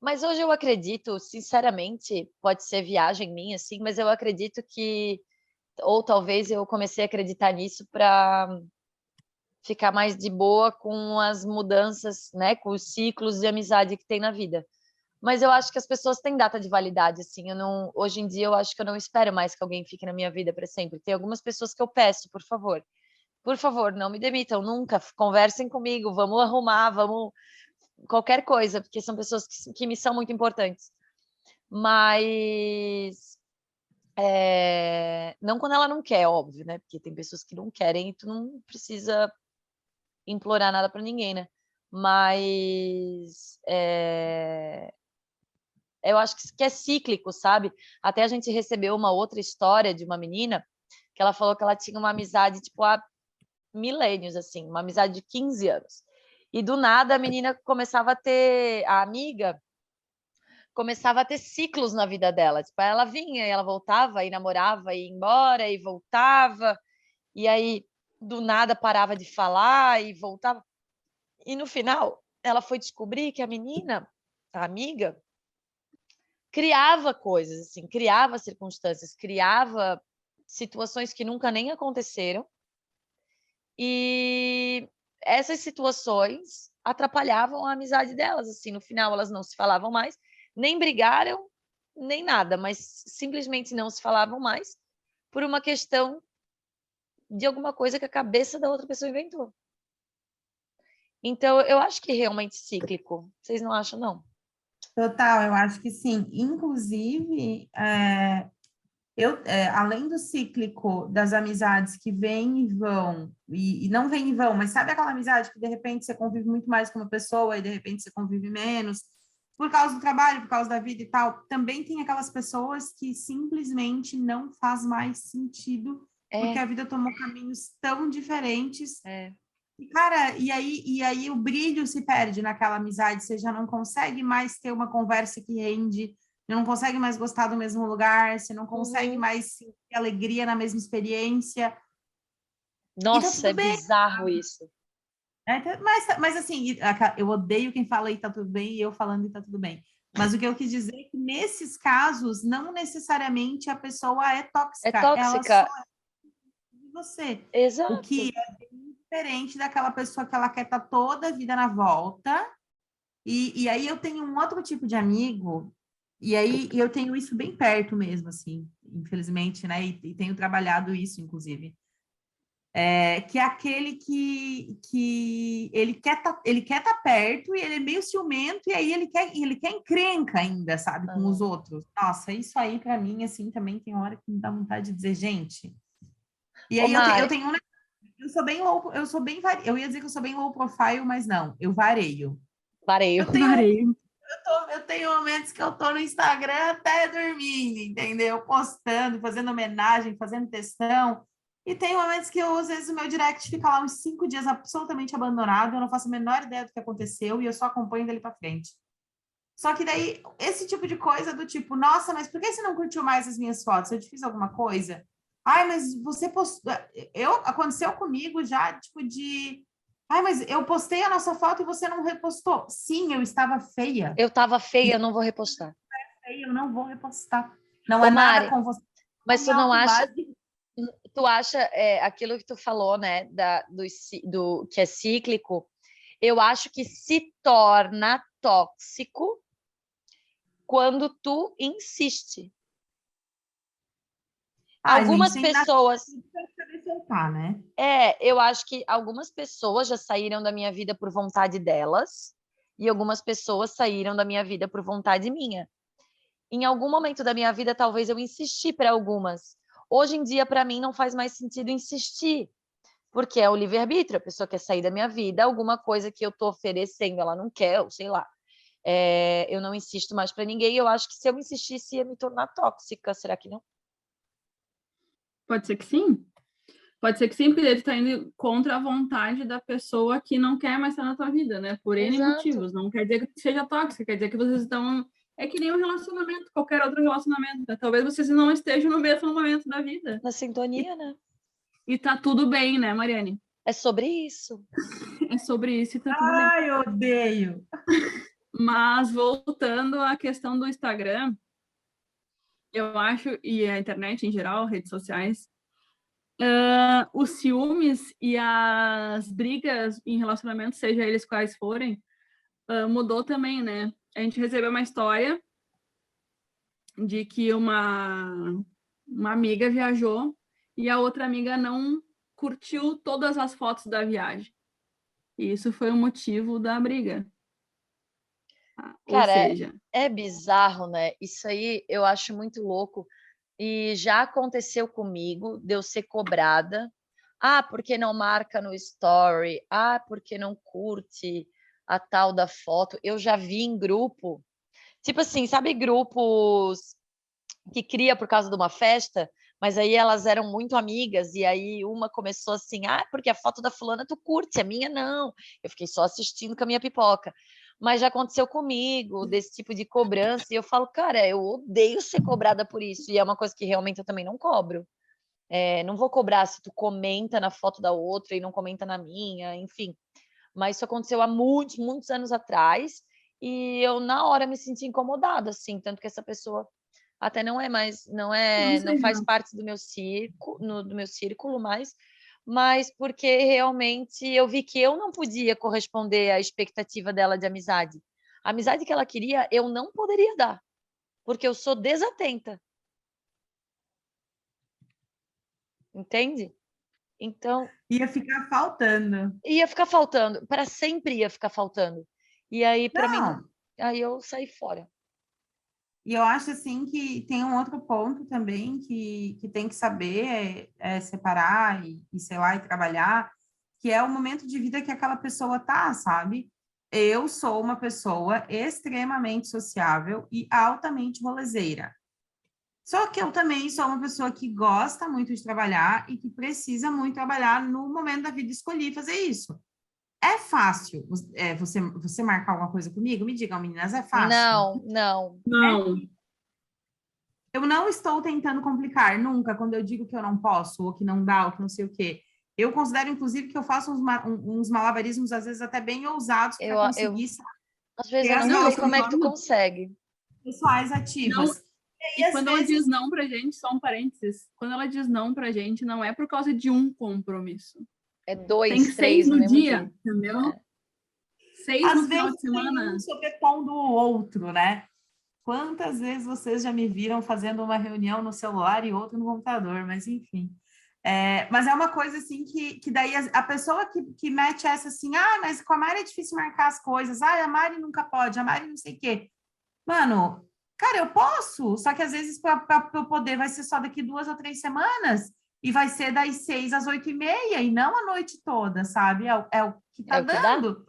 Mas hoje eu acredito, sinceramente, pode ser viagem minha, assim, mas eu acredito que, ou talvez eu comecei a acreditar nisso para ficar mais de boa com as mudanças, né, com os ciclos de amizade que tem na vida. Mas eu acho que as pessoas têm data de validade, assim, hoje em dia eu acho que eu não espero mais que alguém fique na minha vida para sempre. Tem algumas pessoas que eu peço, por favor, não me demitam nunca, conversem comigo, vamos arrumar, vamos qualquer coisa, porque são pessoas que me são muito importantes. Mas não quando ela não quer, óbvio, né? Porque tem pessoas que não querem e tu não precisa implorar nada para ninguém, né? Mas eu acho que é cíclico, sabe? Até a gente recebeu uma outra história de uma menina que ela falou que ela tinha uma amizade, tipo, há milênios, assim, uma amizade de 15 anos. E do nada a menina começava a ter, a amiga começava a ter ciclos na vida dela. Tipo, ela vinha e ela voltava e namorava e ia embora e voltava. E aí do nada parava de falar e voltava. E no final ela foi descobrir que a menina, a amiga, criava coisas, assim, criava circunstâncias, criava situações que nunca nem aconteceram. E essas situações atrapalhavam a amizade delas, assim, no final elas não se falavam mais, nem brigaram, nem nada, mas simplesmente não se falavam mais por uma questão de alguma coisa que a cabeça da outra pessoa inventou. Então, eu acho que é realmente cíclico. Vocês não acham, não? Total, eu acho que sim. Inclusive, além do cíclico das amizades que vêm e vão, e não vêm e vão, mas sabe aquela amizade que de repente você convive muito mais com uma pessoa e de repente você convive menos, por causa do trabalho, por causa da vida e tal, também tem aquelas pessoas que simplesmente não faz mais sentido, porque a vida tomou caminhos tão diferentes. E, cara, e aí o brilho se perde naquela amizade, você já não consegue mais ter uma conversa que rende, você não consegue mais gostar do mesmo lugar, você não consegue mais sentir alegria na mesma experiência. E tá Nossa, é tudo bem. bizarro isso. Mas assim, eu odeio quem fala e tá tudo bem, e eu falando e tá tudo bem. Mas o que eu quis dizer é que nesses casos, não necessariamente a pessoa é É tóxica, ela só tóxica. é de você. O Exato. que é bem diferente daquela pessoa que ela quer estar toda a vida na volta. E aí eu tenho um outro tipo de amigo, e aí eu tenho isso bem perto mesmo, assim, infelizmente, né? E tenho trabalhado isso, inclusive. Que é aquele que ele quer tá perto e ele é meio ciumento, e aí ele quer encrenca ainda, sabe, com os outros. Nossa, isso aí para mim, assim, também tem hora que me dá vontade de dizer, gente. E Ô, aí eu Mari, tenho eu sou bem low, eu ia dizer que eu sou bem low profile, mas não, eu vareio. pareio. Eu tenho Vareio. eu tenho momentos que eu tô no Instagram até dormindo, entendeu? Postando, fazendo homenagem, fazendo textão. E tem momentos que eu, às vezes, o meu direct fica lá uns 5 dias absolutamente abandonado, eu não faço a menor ideia do que aconteceu e eu só acompanho dele para frente. Só que daí, esse tipo de coisa do tipo, nossa, mas por que você não curtiu mais as minhas fotos? Eu te fiz alguma coisa? Ai, mas você postou. Aconteceu comigo já, tipo, de. Ai, mas eu postei a nossa foto e você não repostou. Sim, eu estava feia. Eu tava feia, eu não vou repostar. Eu não vou repostar. Não Ô, é nada Mari, com você. mas tu Minha não acha, autoimagem. tu acha aquilo que tu falou, né, do que é cíclico, eu acho que se torna tóxico quando tu insiste. A gente Algumas tem que dar pessoas, para saber soltar, né? eu acho que algumas pessoas já saíram da minha vida por vontade delas, E algumas pessoas saíram da minha vida por vontade minha. Em algum momento da minha vida, talvez eu insisti para algumas. Hoje em dia, para mim, não faz mais sentido insistir, porque é o livre-arbítrio, a pessoa quer sair da minha vida, alguma coisa que eu estou oferecendo, ela não quer, ou sei lá. Eu não insisto mais para ninguém, eu acho que se eu insistisse ia me tornar tóxica, será que não? Pode ser que sim. Pode ser que sim, porque ele está indo contra a vontade da pessoa que não quer mais estar na tua vida, né? Por N Exato. motivos. Não quer dizer que seja tóxica, quer dizer que vocês estão... É que nem um relacionamento, qualquer outro relacionamento. Né? Talvez vocês não estejam no mesmo momento da vida. Na sintonia, né? E tá tudo bem, né, Mariane? É sobre isso. É sobre isso e tá tudo bem. Ai, eu odeio. Mas voltando à questão do Instagram, eu acho, e a internet em geral, redes sociais, os ciúmes e as brigas em relacionamentos, seja eles quais forem, mudou também, né? A gente recebeu uma história de que uma amiga viajou e a outra amiga não curtiu todas as fotos da viagem. E isso foi o motivo da briga. Ou Cara, seja... é bizarro, né? Isso aí eu acho muito louco. E já aconteceu comigo de eu ser cobrada. Ah, porque não marca no story? Ah, porque não curte a tal da foto? Eu já vi em grupo. Tipo assim, sabe grupos que cria por causa de uma festa? Mas aí elas eram muito amigas, e aí uma começou assim, ah, porque a foto da fulana tu curte, a minha não. Eu fiquei só assistindo com a minha pipoca. Mas já aconteceu comigo, desse tipo de cobrança, e eu falo, cara, eu odeio ser cobrada por isso, e é uma coisa que realmente eu também não cobro. Não vou cobrar se tu comenta na foto da outra e não comenta na minha, enfim. Mas isso aconteceu há muitos, muitos anos atrás, e eu na hora me senti incomodada, assim, tanto que essa pessoa até não é mais, não faz parte do meu círculo mais, mas porque realmente eu vi que eu não podia corresponder à expectativa dela de amizade. A amizade que ela queria, eu não poderia dar, porque eu sou desatenta. Entende? Então, Ia ficar faltando. ia ficar faltando, para sempre ia ficar faltando. E aí, para mim, Não. aí eu saí fora. E eu acho assim que tem um outro ponto também que tem que saber separar e, sei lá, e trabalhar, que é o momento de vida que aquela pessoa tá, sabe? Eu sou uma pessoa extremamente sociável e altamente rolezeira. Só que eu também sou uma pessoa que gosta muito de trabalhar e que precisa muito trabalhar no momento da vida, escolhi fazer isso. É fácil você marcar alguma coisa comigo? Me digam, meninas, é fácil? Não, não. Não. Eu não estou tentando complicar, nunca, quando eu digo que eu não posso, ou que não dá, ou que não sei o quê. Eu considero, inclusive, que eu faço uns malabarismos, às vezes, até bem ousados para conseguir às vezes ter eu as não sei eu como é que tu concordo. consegue. pessoais Não, ativas. E e às quando ela vezes, diz não pra gente, só um parênteses, quando ela diz não pra gente, não é por causa de um compromisso. É Tem 2, 6 3 no no mesmo dia, dia. entendeu? 6 no às final vezes de tem semana. um sobrepondo o outro, né? Quantas vezes vocês já me viram fazendo uma reunião no celular e outra no computador, mas enfim. Mas é uma coisa assim que daí a pessoa que mete essa assim, mas com a Mari é difícil marcar as coisas, a Mari nunca pode, a Mari não sei o quê. Mano, cara, eu posso, só que às vezes para eu poder vai ser só daqui 2 ou 3 semanas, e vai ser das 6 às 8h30, e não a noite toda, sabe? É o que tá É o que dá? dando.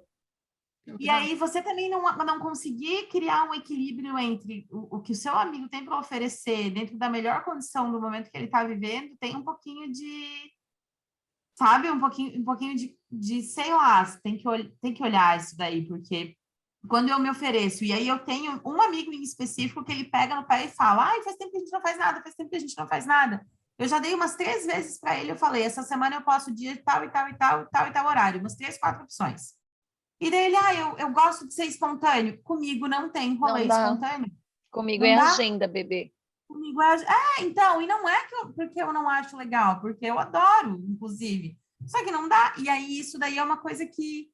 E aí você também não conseguir criar um equilíbrio entre o que o seu amigo tem para oferecer dentro da melhor condição do momento que ele está vivendo, tem um pouquinho de, sabe, um pouquinho de sei lá, tem que olhar isso daí, porque quando eu me ofereço, e aí eu tenho um amigo em específico que ele pega no pé e fala, faz tempo que a gente não faz nada, faz tempo que a gente não faz nada. Eu já dei umas 3 vezes para ele, eu falei, essa semana eu posso dia tal e tal e tal e tal e tal horário, umas 3, 4 opções. E daí ele, eu gosto de ser espontâneo. Comigo não tem rolê Não dá. espontâneo. Comigo Não é dá. agenda, bebê. Comigo é... então, e não é porque eu não acho legal, porque eu adoro, inclusive. Só que não dá. E aí, isso daí é uma coisa que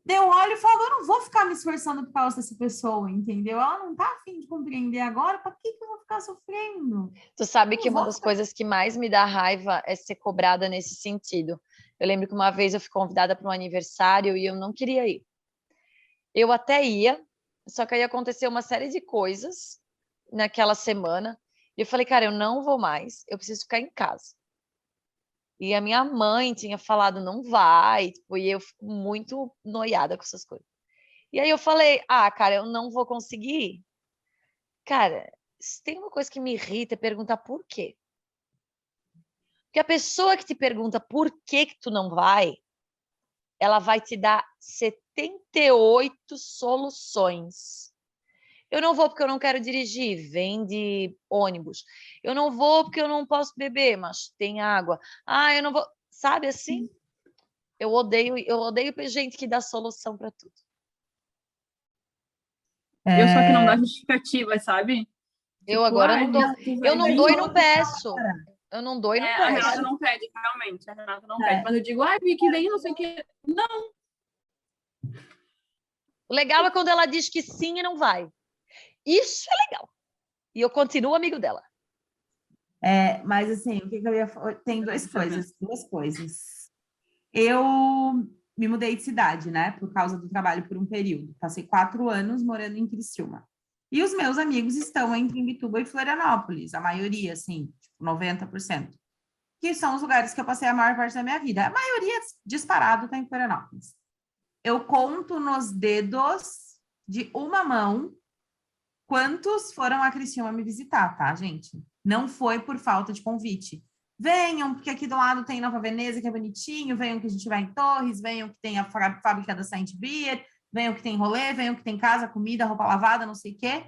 eu olho e falo, eu não vou ficar me esforçando por causa dessa pessoa, entendeu? Ela não tá afim de compreender agora, para que eu vou ficar sofrendo? Tu sabe Eu que não uma vou das ficar... coisas que mais me dá raiva é ser cobrada nesse sentido. Eu lembro que uma vez eu fui convidada para um aniversário e eu não queria ir. Eu até ia, só que aí aconteceu uma série de coisas naquela semana. E eu falei, cara, eu não vou mais, eu preciso ficar em casa. E a minha mãe tinha falado, não vai, tipo, e eu fico muito noiada com essas coisas. E aí eu falei, cara, eu não vou conseguir. Cara, se tem uma coisa que me irrita é perguntar por quê. Porque a pessoa que te pergunta por que que tu não vai, ela vai te dar 78 soluções. Eu não vou porque eu não quero dirigir, vem de ônibus. Eu não vou porque eu não posso beber, mas tem água. Eu não vou, sabe assim? Eu odeio gente que dá solução para tudo. Eu sou a que não dá justificativa, sabe? Eu agora não dou. Eu não dou e não peço. Eu não dou e não A peço. Renata não pede, realmente. A Renata não pede. Mas eu digo, que vem, não sei o que. Não. O legal é quando ela diz que sim e não vai. Isso é legal. E eu continuo amigo dela. Mas assim, o que eu ia falar? Tem duas coisas. Eu me mudei de cidade, né? Por causa do trabalho por um período. Passei 4 anos morando em Criciúma. E os meus amigos estão entre Imbituba e Florianópolis, a maioria, assim, tipo 90%. Que são os lugares que eu passei a maior parte da minha vida. A maioria, disparado, está em Florianópolis. Eu conto nos dedos de uma mão quantos foram a Criciúma me visitar, tá, gente? Não foi por falta de convite. Venham, porque aqui do lado tem Nova Veneza, que é bonitinho, venham que a gente vai em Torres, venham que tem a fábrica da Saint Beer, venham que tem rolê, venham que tem casa, comida, roupa lavada, não sei o quê.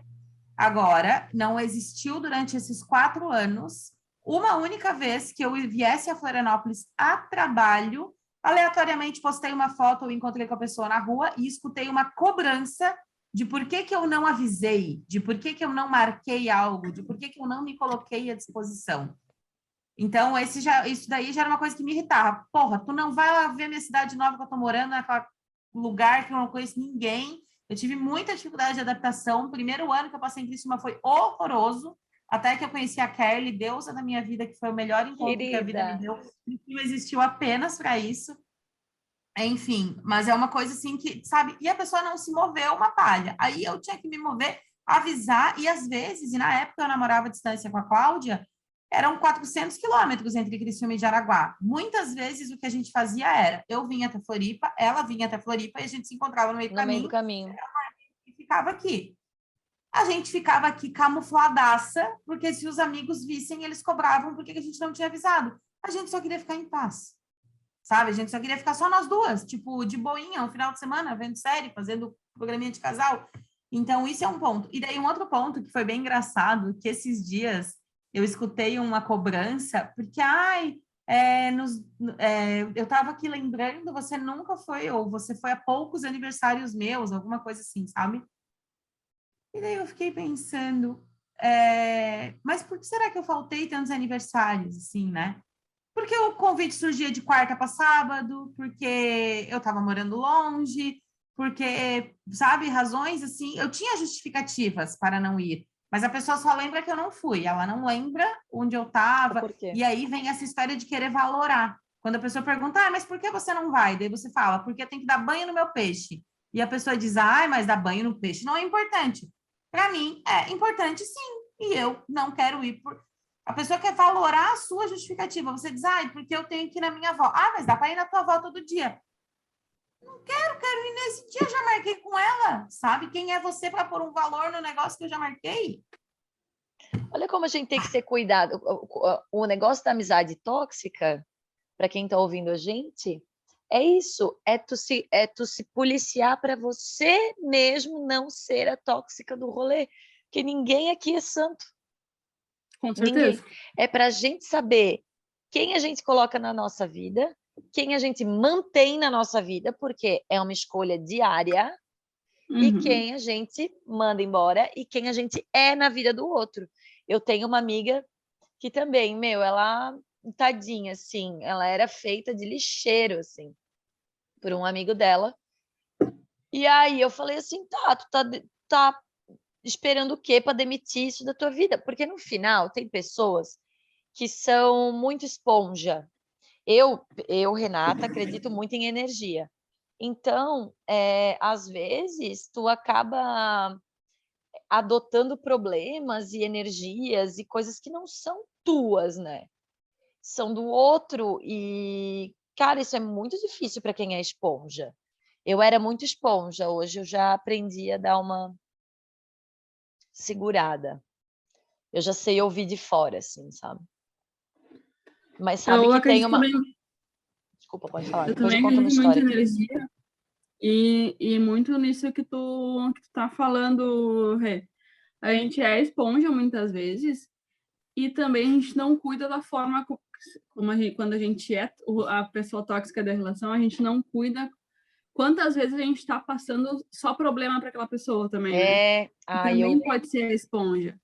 Agora, não existiu durante esses 4 anos uma única vez que eu viesse a Florianópolis a trabalho, aleatoriamente postei uma foto ou encontrei com a pessoa na rua e escutei uma cobrança de por que que eu não avisei, de por que que eu não marquei algo, de por que que eu não me coloquei à disposição. Então, isso daí já era uma coisa que me irritava. Porra, tu não vai lá ver minha cidade nova que eu tô morando, naquele lugar que eu não conheço ninguém. Eu tive muita dificuldade de adaptação. O primeiro ano que eu passei em Criciúma foi horroroso, até que eu conheci a Kelly, deusa da minha vida, que foi o melhor encontro que a vida me deu. Criciúma existiu apenas para isso. Enfim, mas é uma coisa assim que, sabe? E a pessoa não se moveu uma palha. Aí eu tinha que me mover, avisar, e às vezes, e na época eu namorava à distância com a Cláudia, eram 400 quilômetros entre Criciúma e Jaraguá. Muitas vezes o que a gente fazia era, eu vinha até Floripa, ela vinha até Floripa e a gente se encontrava no meio do caminho. E ficava aqui. A gente ficava aqui camufladaça, porque se os amigos vissem, eles cobravam porque a gente não tinha avisado. A gente só queria ficar em paz, sabe? A gente só queria ficar só nós duas, tipo, de boinha, um final de semana, vendo série, fazendo programinha de casal. Então, isso é um ponto. E daí, um outro ponto que foi bem engraçado, que esses dias eu escutei uma cobrança, porque, eu estava aqui lembrando, você nunca foi, ou você foi a poucos aniversários meus, alguma coisa assim, sabe? E daí eu fiquei pensando, mas por que será que eu faltei tantos aniversários, assim, né? Porque o convite surgia de quarta para sábado, porque eu estava morando longe, porque, sabe, razões assim, eu tinha justificativas para não ir, mas a pessoa só lembra que eu não fui, ela não lembra onde eu estava, e aí vem essa história de querer valorar. Quando a pessoa pergunta, mas por que você não vai? Daí você fala, porque tem que dar banho no meu peixe. E a pessoa diz, mas dar banho no peixe não é importante. Para mim, é importante sim, e eu não quero ir por... A pessoa quer valorar a sua justificativa. Você diz, porque eu tenho que ir na minha avó. Mas dá para ir na tua avó todo dia. Não quero ir nesse dia, já marquei com ela. Sabe quem é você para pôr um valor no negócio que eu já marquei? Olha como a gente tem que ser cuidado. O negócio da amizade tóxica, para quem está ouvindo a gente, é isso. É tu se policiar para você mesmo não ser a tóxica do rolê. Porque ninguém aqui é santo. Com certeza. Ninguém. É para a gente saber quem a gente coloca na nossa vida, quem a gente mantém na nossa vida, porque é uma escolha diária, e quem a gente manda embora e quem a gente é na vida do outro. Eu tenho uma amiga que também, ela, tadinha, assim, ela era feita de lixeiro, assim, por um amigo dela. E aí eu falei assim, tu tá esperando o quê para demitir isso da tua vida? Porque no final tem pessoas que são muito esponja. Eu, Renata, acredito muito em energia. Então, às vezes, tu acaba adotando problemas e energias e coisas que não são tuas, né? São do outro e, cara, isso é muito difícil para quem é esponja. Eu era muito esponja, hoje eu já aprendi a dar uma segurada. Eu já sei ouvir de fora, assim, sabe? Mas sabe Eu que tem acredito uma... também, Desculpa, pode falar. eu Depois eu também conto uma acredito muito história em aqui. energia e muito nisso que tu tá falando, Rê. A gente é esponja muitas vezes e também a gente não cuida da forma como quando a gente é a pessoa tóxica da relação, a gente não cuida quantas vezes a gente está passando só problema para aquela pessoa também, né? Que também pode ser a esponja,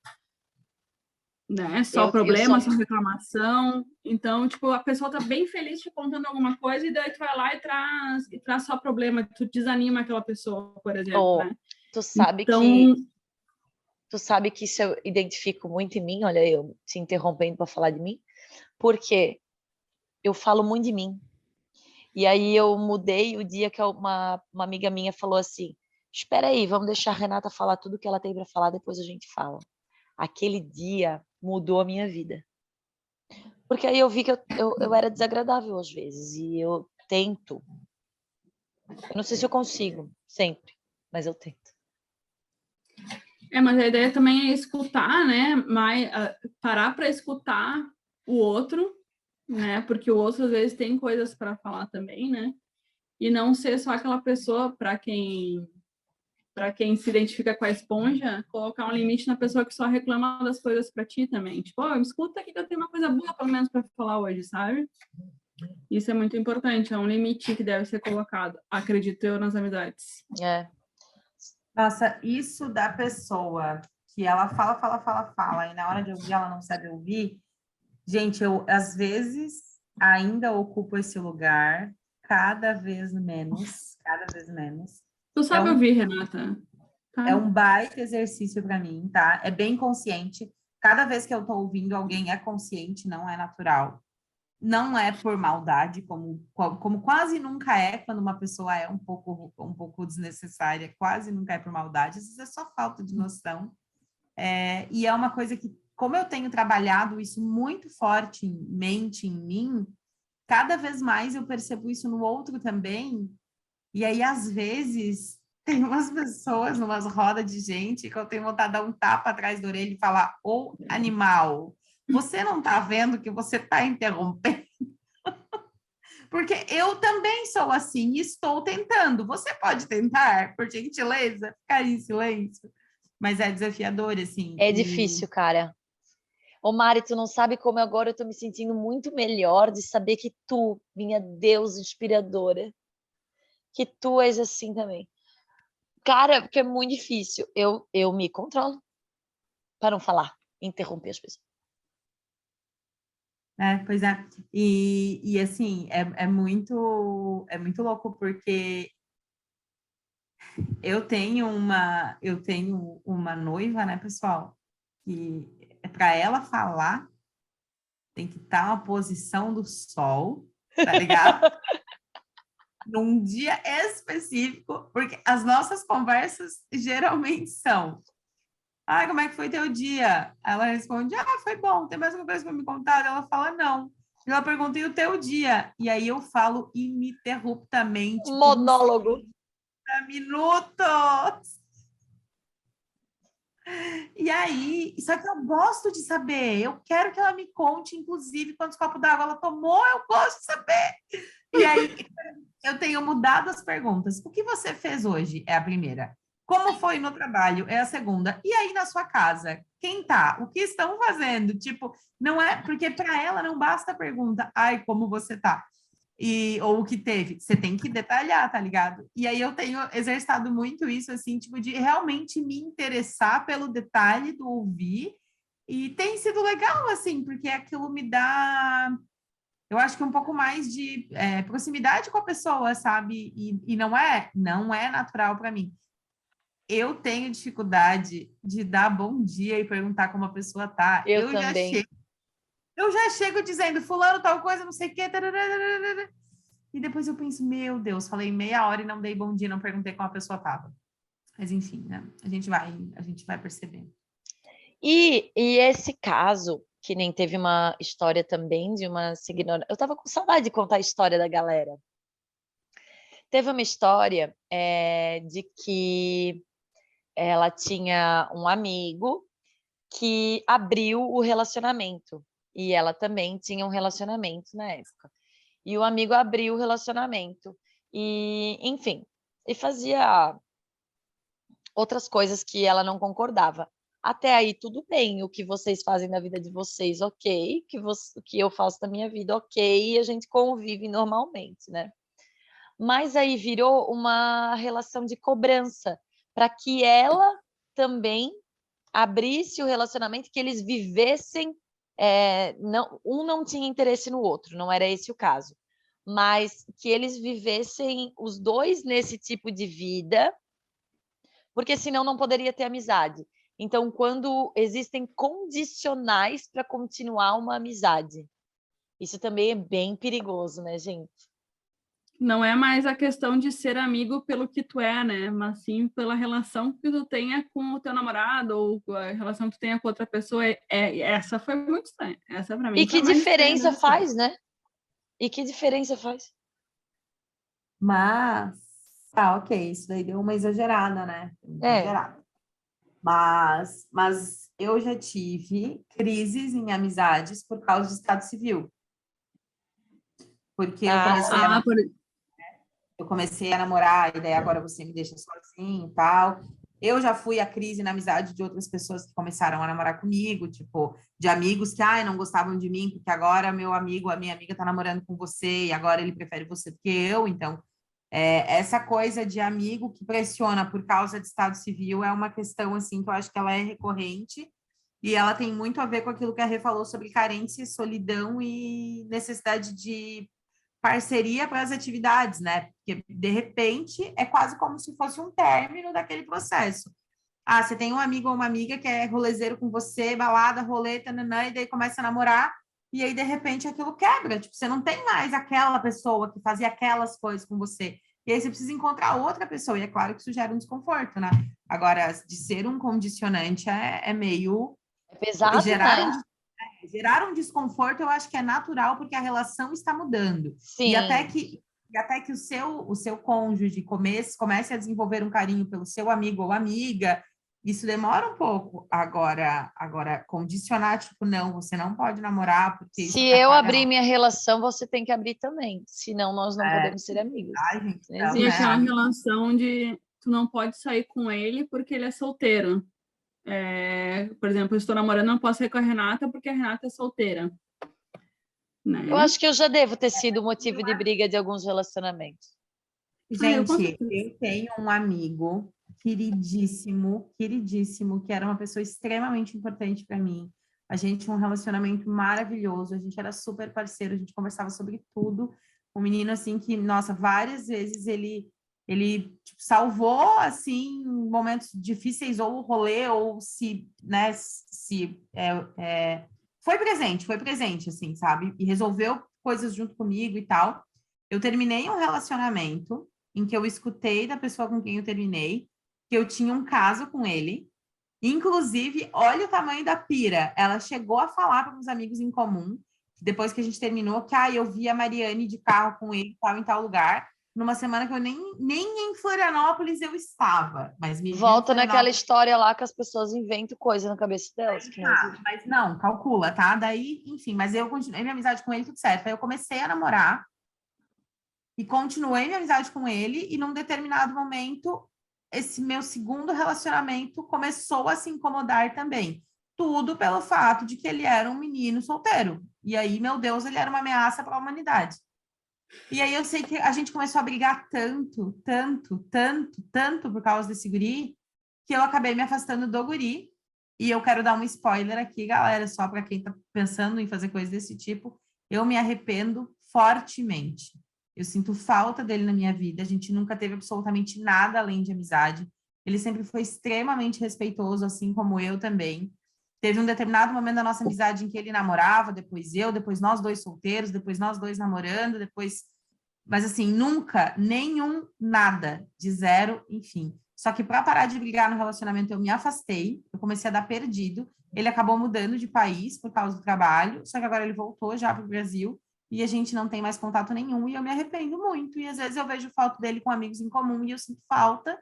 né? Só eu problema, sou... só reclamação. Então, tipo, a pessoa tá bem feliz te contando alguma coisa e daí tu vai lá e traz só problema, tu desanima aquela pessoa, por exemplo, Oh, né? tu sabe Então, que isso eu identifico muito em mim, olha eu te interrompendo para falar de mim, porque eu falo muito de mim. E aí eu mudei o dia que uma amiga minha falou assim, espera aí, vamos deixar a Renata falar tudo que ela tem para falar, depois a gente fala. Aquele dia mudou a minha vida. Porque aí eu vi que eu era desagradável às vezes, e eu tento. Eu não sei se eu consigo, sempre, mas eu tento. mas a ideia também é escutar, né? Parar para escutar o outro, né? Porque o outro às vezes tem coisas para falar também, né? E não ser só aquela pessoa para quem se identifica com a esponja, colocar um limite na pessoa que só reclama das coisas para ti também. Tipo, me escuta aqui que eu tenho uma coisa boa pelo menos para falar hoje, sabe? Isso é muito importante, é um limite que deve ser colocado, acredito eu, nas amizades. Nossa, isso da pessoa que ela fala, e na hora de ouvir ela não sabe ouvir. Gente, eu às vezes ainda ocupo esse lugar, cada vez menos, cada vez menos. Tu É sabe um, ouvir, Renata? é Tá? um baita exercício para mim, tá? É bem consciente. Cada vez que eu tô ouvindo alguém é consciente, não é natural. Não é por maldade, como quase nunca é quando uma pessoa é um pouco desnecessária, quase nunca é por maldade, às vezes é só falta de noção. E é uma coisa que, como eu tenho trabalhado isso muito fortemente em mim, cada vez mais eu percebo isso no outro também. E aí, às vezes, tem umas pessoas, numas rodas de gente, que eu tenho vontade de dar um tapa atrás da orelha e falar: ô animal, você não está vendo que você está interrompendo? Porque eu também sou assim e estou tentando. Você pode tentar, por gentileza, ficar em silêncio? Mas é desafiador, assim. É difícil, cara. Ô Mari, tu não sabe como agora eu tô me sentindo muito melhor de saber que tu, minha deusa inspiradora, que tu és assim também. Cara, porque é muito difícil. Eu me controlo para não falar, interromper as pessoas. Pois é. E assim, é muito louco, porque eu tenho uma noiva, né, pessoal? Que para ela falar, tem que estar na posição do sol, tá ligado? Num dia específico, porque as nossas conversas geralmente são: ah, como é que foi teu dia? Ela responde: ah, foi bom. Tem mais alguma coisa para me contar? Ela fala: não. Ela pergunta: e o teu dia? E aí eu falo ininterruptamente por uns Monólogo. 30 minutos. E aí, só que eu gosto de saber, eu quero que ela me conte, inclusive, quantos copos d'água ela tomou, eu gosto de saber. E aí, eu tenho mudado as perguntas. O que você fez hoje? É a primeira. Como foi no trabalho? É a segunda. E aí, na sua casa? Quem tá? O que estão fazendo? Tipo, não é, porque para ela não basta a pergunta, ai, como você tá? Ou o que teve, você tem que detalhar, tá ligado? E aí eu tenho exercitado muito isso, assim, tipo, de realmente me interessar pelo detalhe do ouvir, e tem sido legal, assim, porque aquilo me dá, eu acho que um pouco mais de proximidade com a pessoa, sabe? E não é natural para mim. Eu tenho dificuldade de dar bom dia e perguntar como a pessoa tá. Eu também. Eu já chego dizendo, fulano, tal coisa, não sei o quê, tarará. E depois eu penso, meu Deus, falei meia hora e não dei bom dia, não perguntei como a pessoa estava. Mas enfim, né? A gente vai percebendo. E esse caso, que nem teve uma história também de uma seguidora. Eu tava com saudade de contar a história da galera. Teve uma história de que ela tinha um amigo que abriu o relacionamento. E ela também tinha um relacionamento na época. E o amigo abriu o relacionamento. E, enfim, e fazia outras coisas que ela não concordava. Até aí, tudo bem. O que vocês fazem na vida de vocês, ok. O que eu faço da minha vida, ok. E a gente convive normalmente, né? Mas aí virou uma relação de cobrança para que ela também abrisse o relacionamento, que eles vivessem. Um não tinha interesse no outro, não era esse o caso. Mas que eles vivessem os dois nesse tipo de vida, porque senão não poderia ter amizade. Então, quando existem condicionais para continuar uma amizade, isso também é bem perigoso, né, gente? Não é mais a questão de ser amigo pelo que tu é, né? Mas sim pela relação que tu tenha com o teu namorado ou a relação que tu tenha com outra pessoa. Essa foi muito estranha. Essa, para mim, E foi que a mais estranha diferença dessa história. faz, né? E que diferença faz? Mas, ok, isso daí deu uma exagerada, né? É. Exagerada. Mas eu já tive crises em amizades por causa de estado civil. Porque eu comecei a namorar, e daí agora você me deixa sozinho e tal. Eu já fui a crise na amizade de outras pessoas que começaram a namorar comigo, tipo, de amigos que, não gostavam de mim, porque agora meu amigo, a minha amiga tá namorando com você, e agora ele prefere você do que eu, então, essa coisa de amigo que pressiona por causa de estado civil é uma questão, assim, que eu acho que ela é recorrente, e ela tem muito a ver com aquilo que a Rê falou sobre carência, solidão e necessidade de parceria para as atividades, né? Porque, de repente, é quase como se fosse um término daquele processo. Você tem um amigo ou uma amiga que é rolezeiro com você, balada, roleta, nanã, e daí começa a namorar, e aí, de repente, aquilo quebra. Tipo, você não tem mais aquela pessoa que fazia aquelas coisas com você. E aí você precisa encontrar outra pessoa, e é claro que isso gera um desconforto, né? Agora, de ser um condicionante é meio... É pesado, né? Gerar um desconforto, eu acho que é natural, porque a relação está mudando. Sim. E até que o seu cônjuge comece a desenvolver um carinho pelo seu amigo ou amiga, isso demora um pouco. Agora condicionar, tipo, não, você não pode namorar, porque isso Se eu atrapalha abrir minha relação, você tem que abrir também. Senão, nós não podemos ser amigos. gente, Não então, E existe. aquela relação de tu não pode sair com ele porque ele é solteiro. Por exemplo, eu estou namorando, não posso sair com a Renata porque a Renata é solteira. Né? Eu acho que eu já devo ter sido motivo de briga de alguns relacionamentos. Gente, eu tenho um amigo queridíssimo, queridíssimo, que era uma pessoa extremamente importante para mim. A gente tinha um relacionamento maravilhoso, a gente era super parceiro, a gente conversava sobre tudo. Um menino, assim, que, nossa, várias vezes ele tipo, salvou, assim, momentos difíceis, ou o rolê, ou né, foi presente, assim, sabe? E resolveu coisas junto comigo e tal. Eu terminei um relacionamento em que eu escutei da pessoa com quem eu terminei que eu tinha um caso com ele. Inclusive, olha o tamanho da pira. Ela chegou a falar para uns amigos em comum, depois que a gente terminou, que eu vi a Mariane de carro com ele em tal lugar, numa semana que eu nem em Florianópolis eu estava. Mas me Volta naquela história lá que as pessoas inventam coisa na cabeça delas. Mas não, calcula, tá? Daí, enfim, mas eu continuei minha amizade com ele, tudo certo. Aí eu comecei a namorar e continuei minha amizade com ele, e num determinado momento, esse meu segundo relacionamento começou a se incomodar também. Tudo pelo fato de que ele era um menino solteiro. E aí, meu Deus, ele era uma ameaça para a humanidade. E aí eu sei que a gente começou a brigar tanto, tanto, tanto, tanto por causa desse guri, que eu acabei me afastando do guri. E eu quero dar um spoiler aqui, galera, só para quem está pensando em fazer coisas desse tipo. Eu me arrependo fortemente. Eu sinto falta dele na minha vida. A gente nunca teve absolutamente nada além de amizade. Ele sempre foi extremamente respeitoso, assim como eu também. Teve um determinado momento da nossa amizade em que ele namorava, depois eu, depois nós dois solteiros, depois nós dois namorando, depois Mas assim, nunca, nenhum, nada, de zero, enfim. Só que para parar de brigar no relacionamento, eu me afastei, eu comecei a dar perdido. Ele acabou mudando de país por causa do trabalho, só que agora ele voltou já para o Brasil e a gente não tem mais contato nenhum e eu me arrependo muito. E às vezes eu vejo foto dele com amigos em comum e eu sinto falta.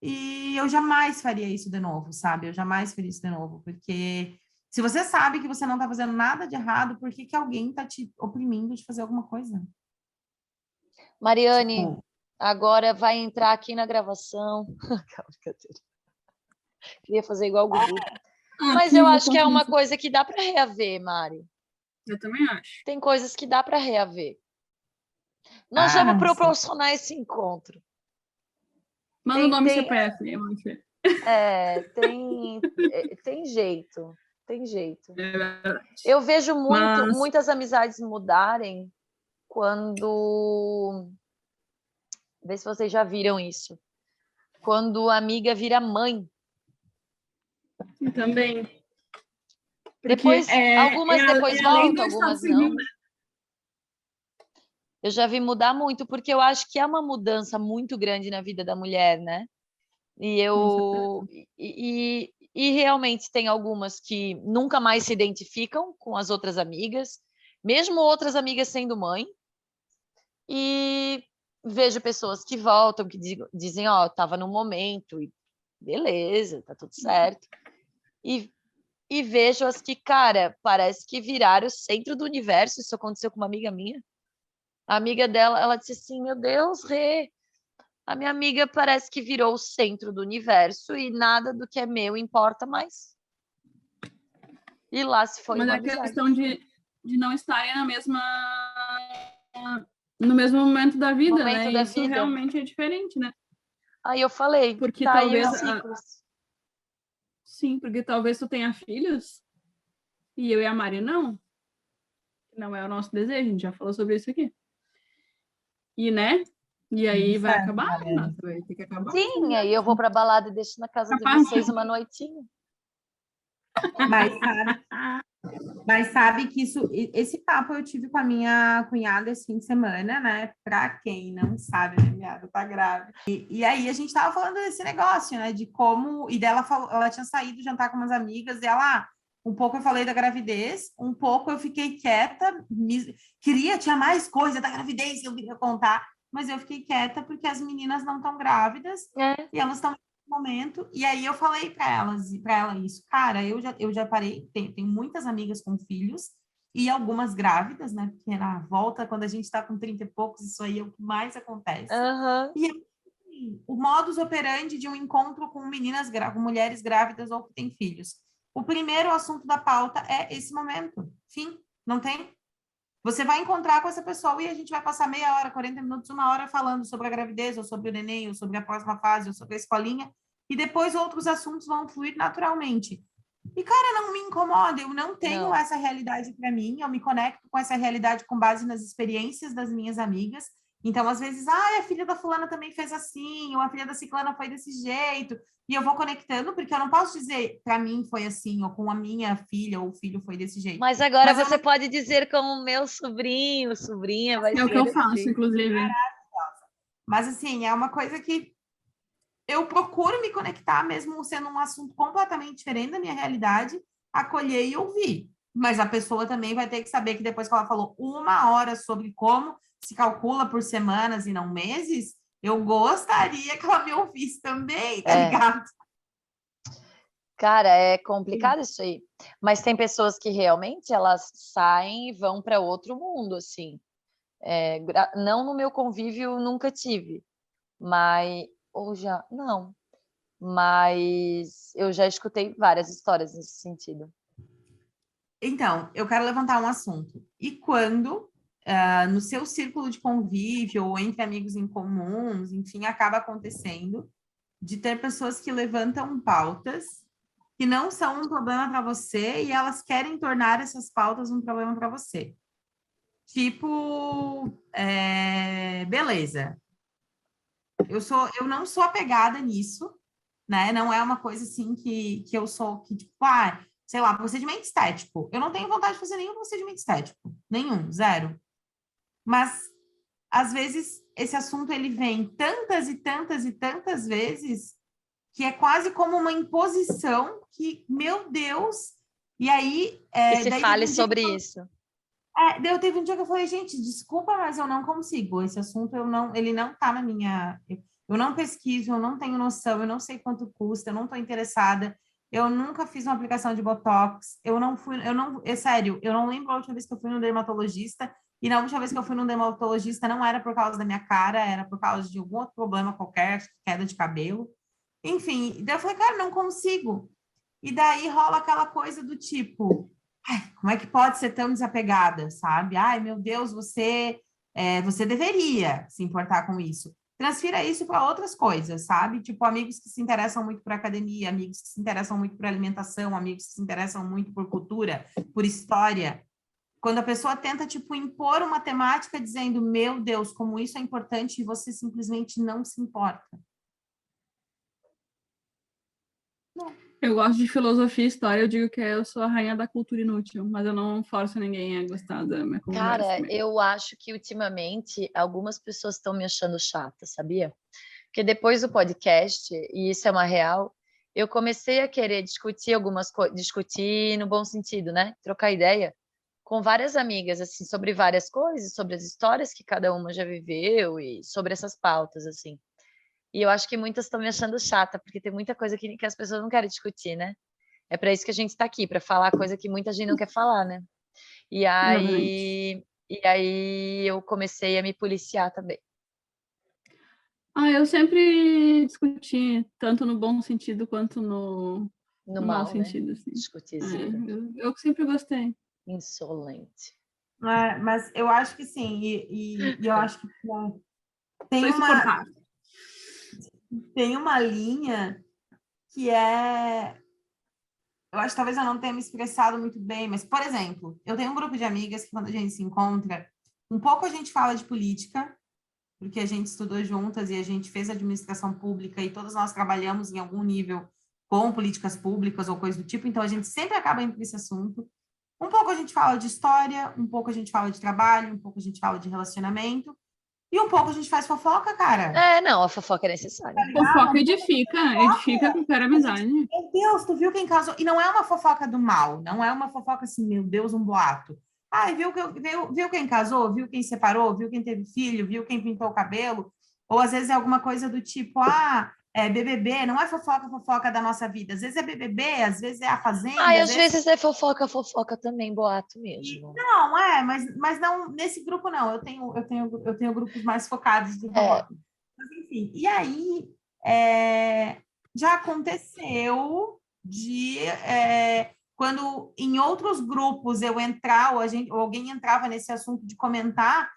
E eu jamais faria isso de novo, sabe? Eu jamais faria isso de novo, porque se você sabe que você não tá fazendo nada de errado, por que que alguém tá te oprimindo de fazer alguma coisa? Mariane, Tipo, agora vai entrar aqui na gravação. Queria fazer igual o Gugu. Mas eu Arquivo acho que é uma confidencial. coisa que dá para reaver, Mari. Eu também acho. Tem coisas que dá para reaver. Nós vamos não sei. proporcionar esse encontro. Manda o nome e Tem, CPF, né, Manfê? tem jeito. Tem jeito. É verdade. Eu vejo Mas- muitas amizades mudarem quando... Vê se vocês já viram isso. Quando a amiga vira mãe. Eu também. Porque Depois, algumas depois além do voltam, Estado algumas Civil, não. né? Eu já vi mudar muito, porque eu acho que é uma mudança muito grande na vida da mulher, né? E realmente tem algumas que nunca mais se identificam com as outras amigas, mesmo outras amigas sendo mãe. E vejo pessoas que voltam, que dizem, ó, estava no momento, e beleza, tá tudo certo. E vejo as que, cara, parece que viraram o centro do universo. Isso aconteceu com uma amiga minha. A amiga dela, ela disse assim, meu Deus, Rê, a minha amiga parece que virou o centro do universo e nada do que é meu importa mais. E lá se foi Mas uma é a amizade. questão de não estarem no mesmo momento da vida, Momento né? da Isso vida. realmente é diferente, né? Aí eu falei, Porque tá aí os talvez... ciclos. Sim, porque talvez tu tenha filhos e eu e a Mari não. Não é o nosso desejo, a gente já falou sobre isso aqui. E, né? E aí vai certo, acabar, Mariana. nossa, vai ter que acabar. Sim, aí eu vou pra balada e deixo na casa de Capaz. vocês uma noitinha. Mas sabe que esse papo eu tive com a minha cunhada esse fim de semana, né? Pra quem não sabe, minha cunhada tá grávida. E aí a gente tava falando desse negócio, né? De como. E dela falou, ela tinha saído jantar com umas amigas, e ela, um pouco eu falei da gravidez, um pouco eu fiquei quieta, tinha mais coisa da gravidez que eu queria contar, mas eu fiquei quieta porque as meninas não estão grávidas e elas estão momento, e aí eu falei para ela isso, cara, eu já parei, tenho muitas amigas com filhos e algumas grávidas, né? Porque na volta, quando a gente está com 30 e poucos, isso aí é o que mais acontece. Uhum. E assim, o modus operandi de um encontro com com mulheres grávidas ou que têm filhos. O primeiro assunto da pauta é esse momento. Fim, não tem? Você vai encontrar com essa pessoa e a gente vai passar meia hora, 40 minutos, uma hora falando sobre a gravidez, ou sobre o neném, ou sobre a próxima fase, ou sobre a escolinha, e depois outros assuntos vão fluir naturalmente. E, cara, não me incomoda, eu não tenho essa realidade para mim, eu me conecto com essa realidade com base nas experiências das minhas amigas. Então, às vezes, a filha da fulana também fez assim, ou a filha da ciclana foi desse jeito, e eu vou conectando, porque eu não posso dizer para mim foi assim, ou com a minha filha ou o filho foi desse jeito. Mas agora Mas você pode dizer com o meu sobrinho, sobrinha, vai ser É o que eu faço, assim. inclusive. Mas, assim, é uma coisa que eu procuro me conectar, mesmo sendo um assunto completamente diferente da minha realidade, acolher e ouvir. Mas a pessoa também vai ter que saber que depois que ela falou uma hora sobre como se calcula por semanas e não meses, eu gostaria que ela me ouvisse também, tá ligado? Cara, é complicado isso aí. Mas tem pessoas que realmente elas saem e vão para outro mundo, assim. Não no meu convívio, nunca tive. Mas... Ou já... Não. Mas eu já escutei várias histórias nesse sentido. Então, eu quero levantar um assunto. E quando, no seu círculo de convívio ou entre amigos em comuns, enfim, acaba acontecendo de ter pessoas que levantam pautas que não são um problema para você e elas querem tornar essas pautas um problema para você. Tipo, beleza. Eu não sou apegada nisso, né? Não é uma coisa assim que eu sou, que tipo, sei lá, procedimento estético. Eu não tenho vontade de fazer nenhum procedimento estético. Nenhum, zero. Mas às vezes, esse assunto ele vem tantas e tantas e tantas vezes que é quase como uma imposição que, meu Deus, e aí... Que se fale sobre isso. Daí teve um dia que eu falei, gente, desculpa, mas eu não consigo. Esse assunto ele não tá na minha. Eu não pesquiso, eu não tenho noção, eu não sei quanto custa, eu não estou interessada. Eu nunca fiz uma aplicação de Botox. É sério, eu não lembro a última vez que eu fui no dermatologista. E na última vez que eu fui no dermatologista não era por causa da minha cara, era por causa de algum outro problema qualquer, queda de cabelo. Enfim, daí eu falei, cara, não consigo. E daí rola aquela coisa do tipo, ai, como é que pode ser tão desapegada, sabe? Ai, meu Deus, você deveria se importar com isso. Transfira isso para outras coisas, sabe? Tipo, amigos que se interessam muito por academia, amigos que se interessam muito por alimentação, amigos que se interessam muito por cultura, por história. Quando a pessoa tenta, tipo, impor uma temática dizendo, meu Deus, como isso é importante e você simplesmente não se importa. Não. Eu gosto de filosofia e história, eu digo que eu sou a rainha da cultura inútil, mas eu não forço ninguém a gostar da minha conversa. Cara, eu acho que ultimamente algumas pessoas estão me achando chata, sabia? Porque depois do podcast, e isso é uma real, eu comecei a querer discutir algumas coisas, discutir no bom sentido, né? Trocar ideia com várias amigas, assim, sobre várias coisas, sobre as histórias que cada uma já viveu e sobre essas pautas, assim. E eu acho que muitas estão me achando chata, porque tem muita coisa que as pessoas não querem discutir, né? É para isso que a gente está aqui, para falar coisa que muita gente não quer falar, né? E Exatamente. aí eu comecei a me policiar também. Eu sempre discuti, tanto no bom sentido quanto no mau Mal, né? sentido, assim. Discutizeira. Eu sempre gostei. Insolente. Mas eu acho que sim, e eu acho que Sou insuportável. tem uma linha que é... Eu acho que talvez eu não tenha me expressado muito bem, mas, por exemplo, eu tenho um grupo de amigas que quando a gente se encontra, um pouco a gente fala de política, porque a gente estudou juntas e a gente fez administração pública e todas nós trabalhamos em algum nível com políticas públicas ou coisa do tipo, então a gente sempre acaba indo para esse assunto. Um pouco a gente fala de história, um pouco a gente fala de trabalho, um pouco a gente fala de relacionamento, e um pouco a gente faz fofoca, cara. Não, a fofoca é necessária. Tá ligado? Fofoca edifica qualquer amizade. Meu Deus, tu viu quem casou? E não é uma fofoca do mal, não é uma fofoca assim, meu Deus, um boato. Ai, viu quem casou? Viu quem separou? Viu quem teve filho? Viu quem pintou o cabelo? Ou às vezes é alguma coisa do tipo, BBB, não é fofoca da nossa vida. Às vezes é BBB, às vezes é a Fazenda. Às vezes é fofoca também, boato mesmo. Não, mas não, nesse grupo não. Eu tenho grupos mais focados de fofoca. Mas enfim, e aí já aconteceu de quando em outros grupos eu entrar, ou alguém entrava nesse assunto de comentar,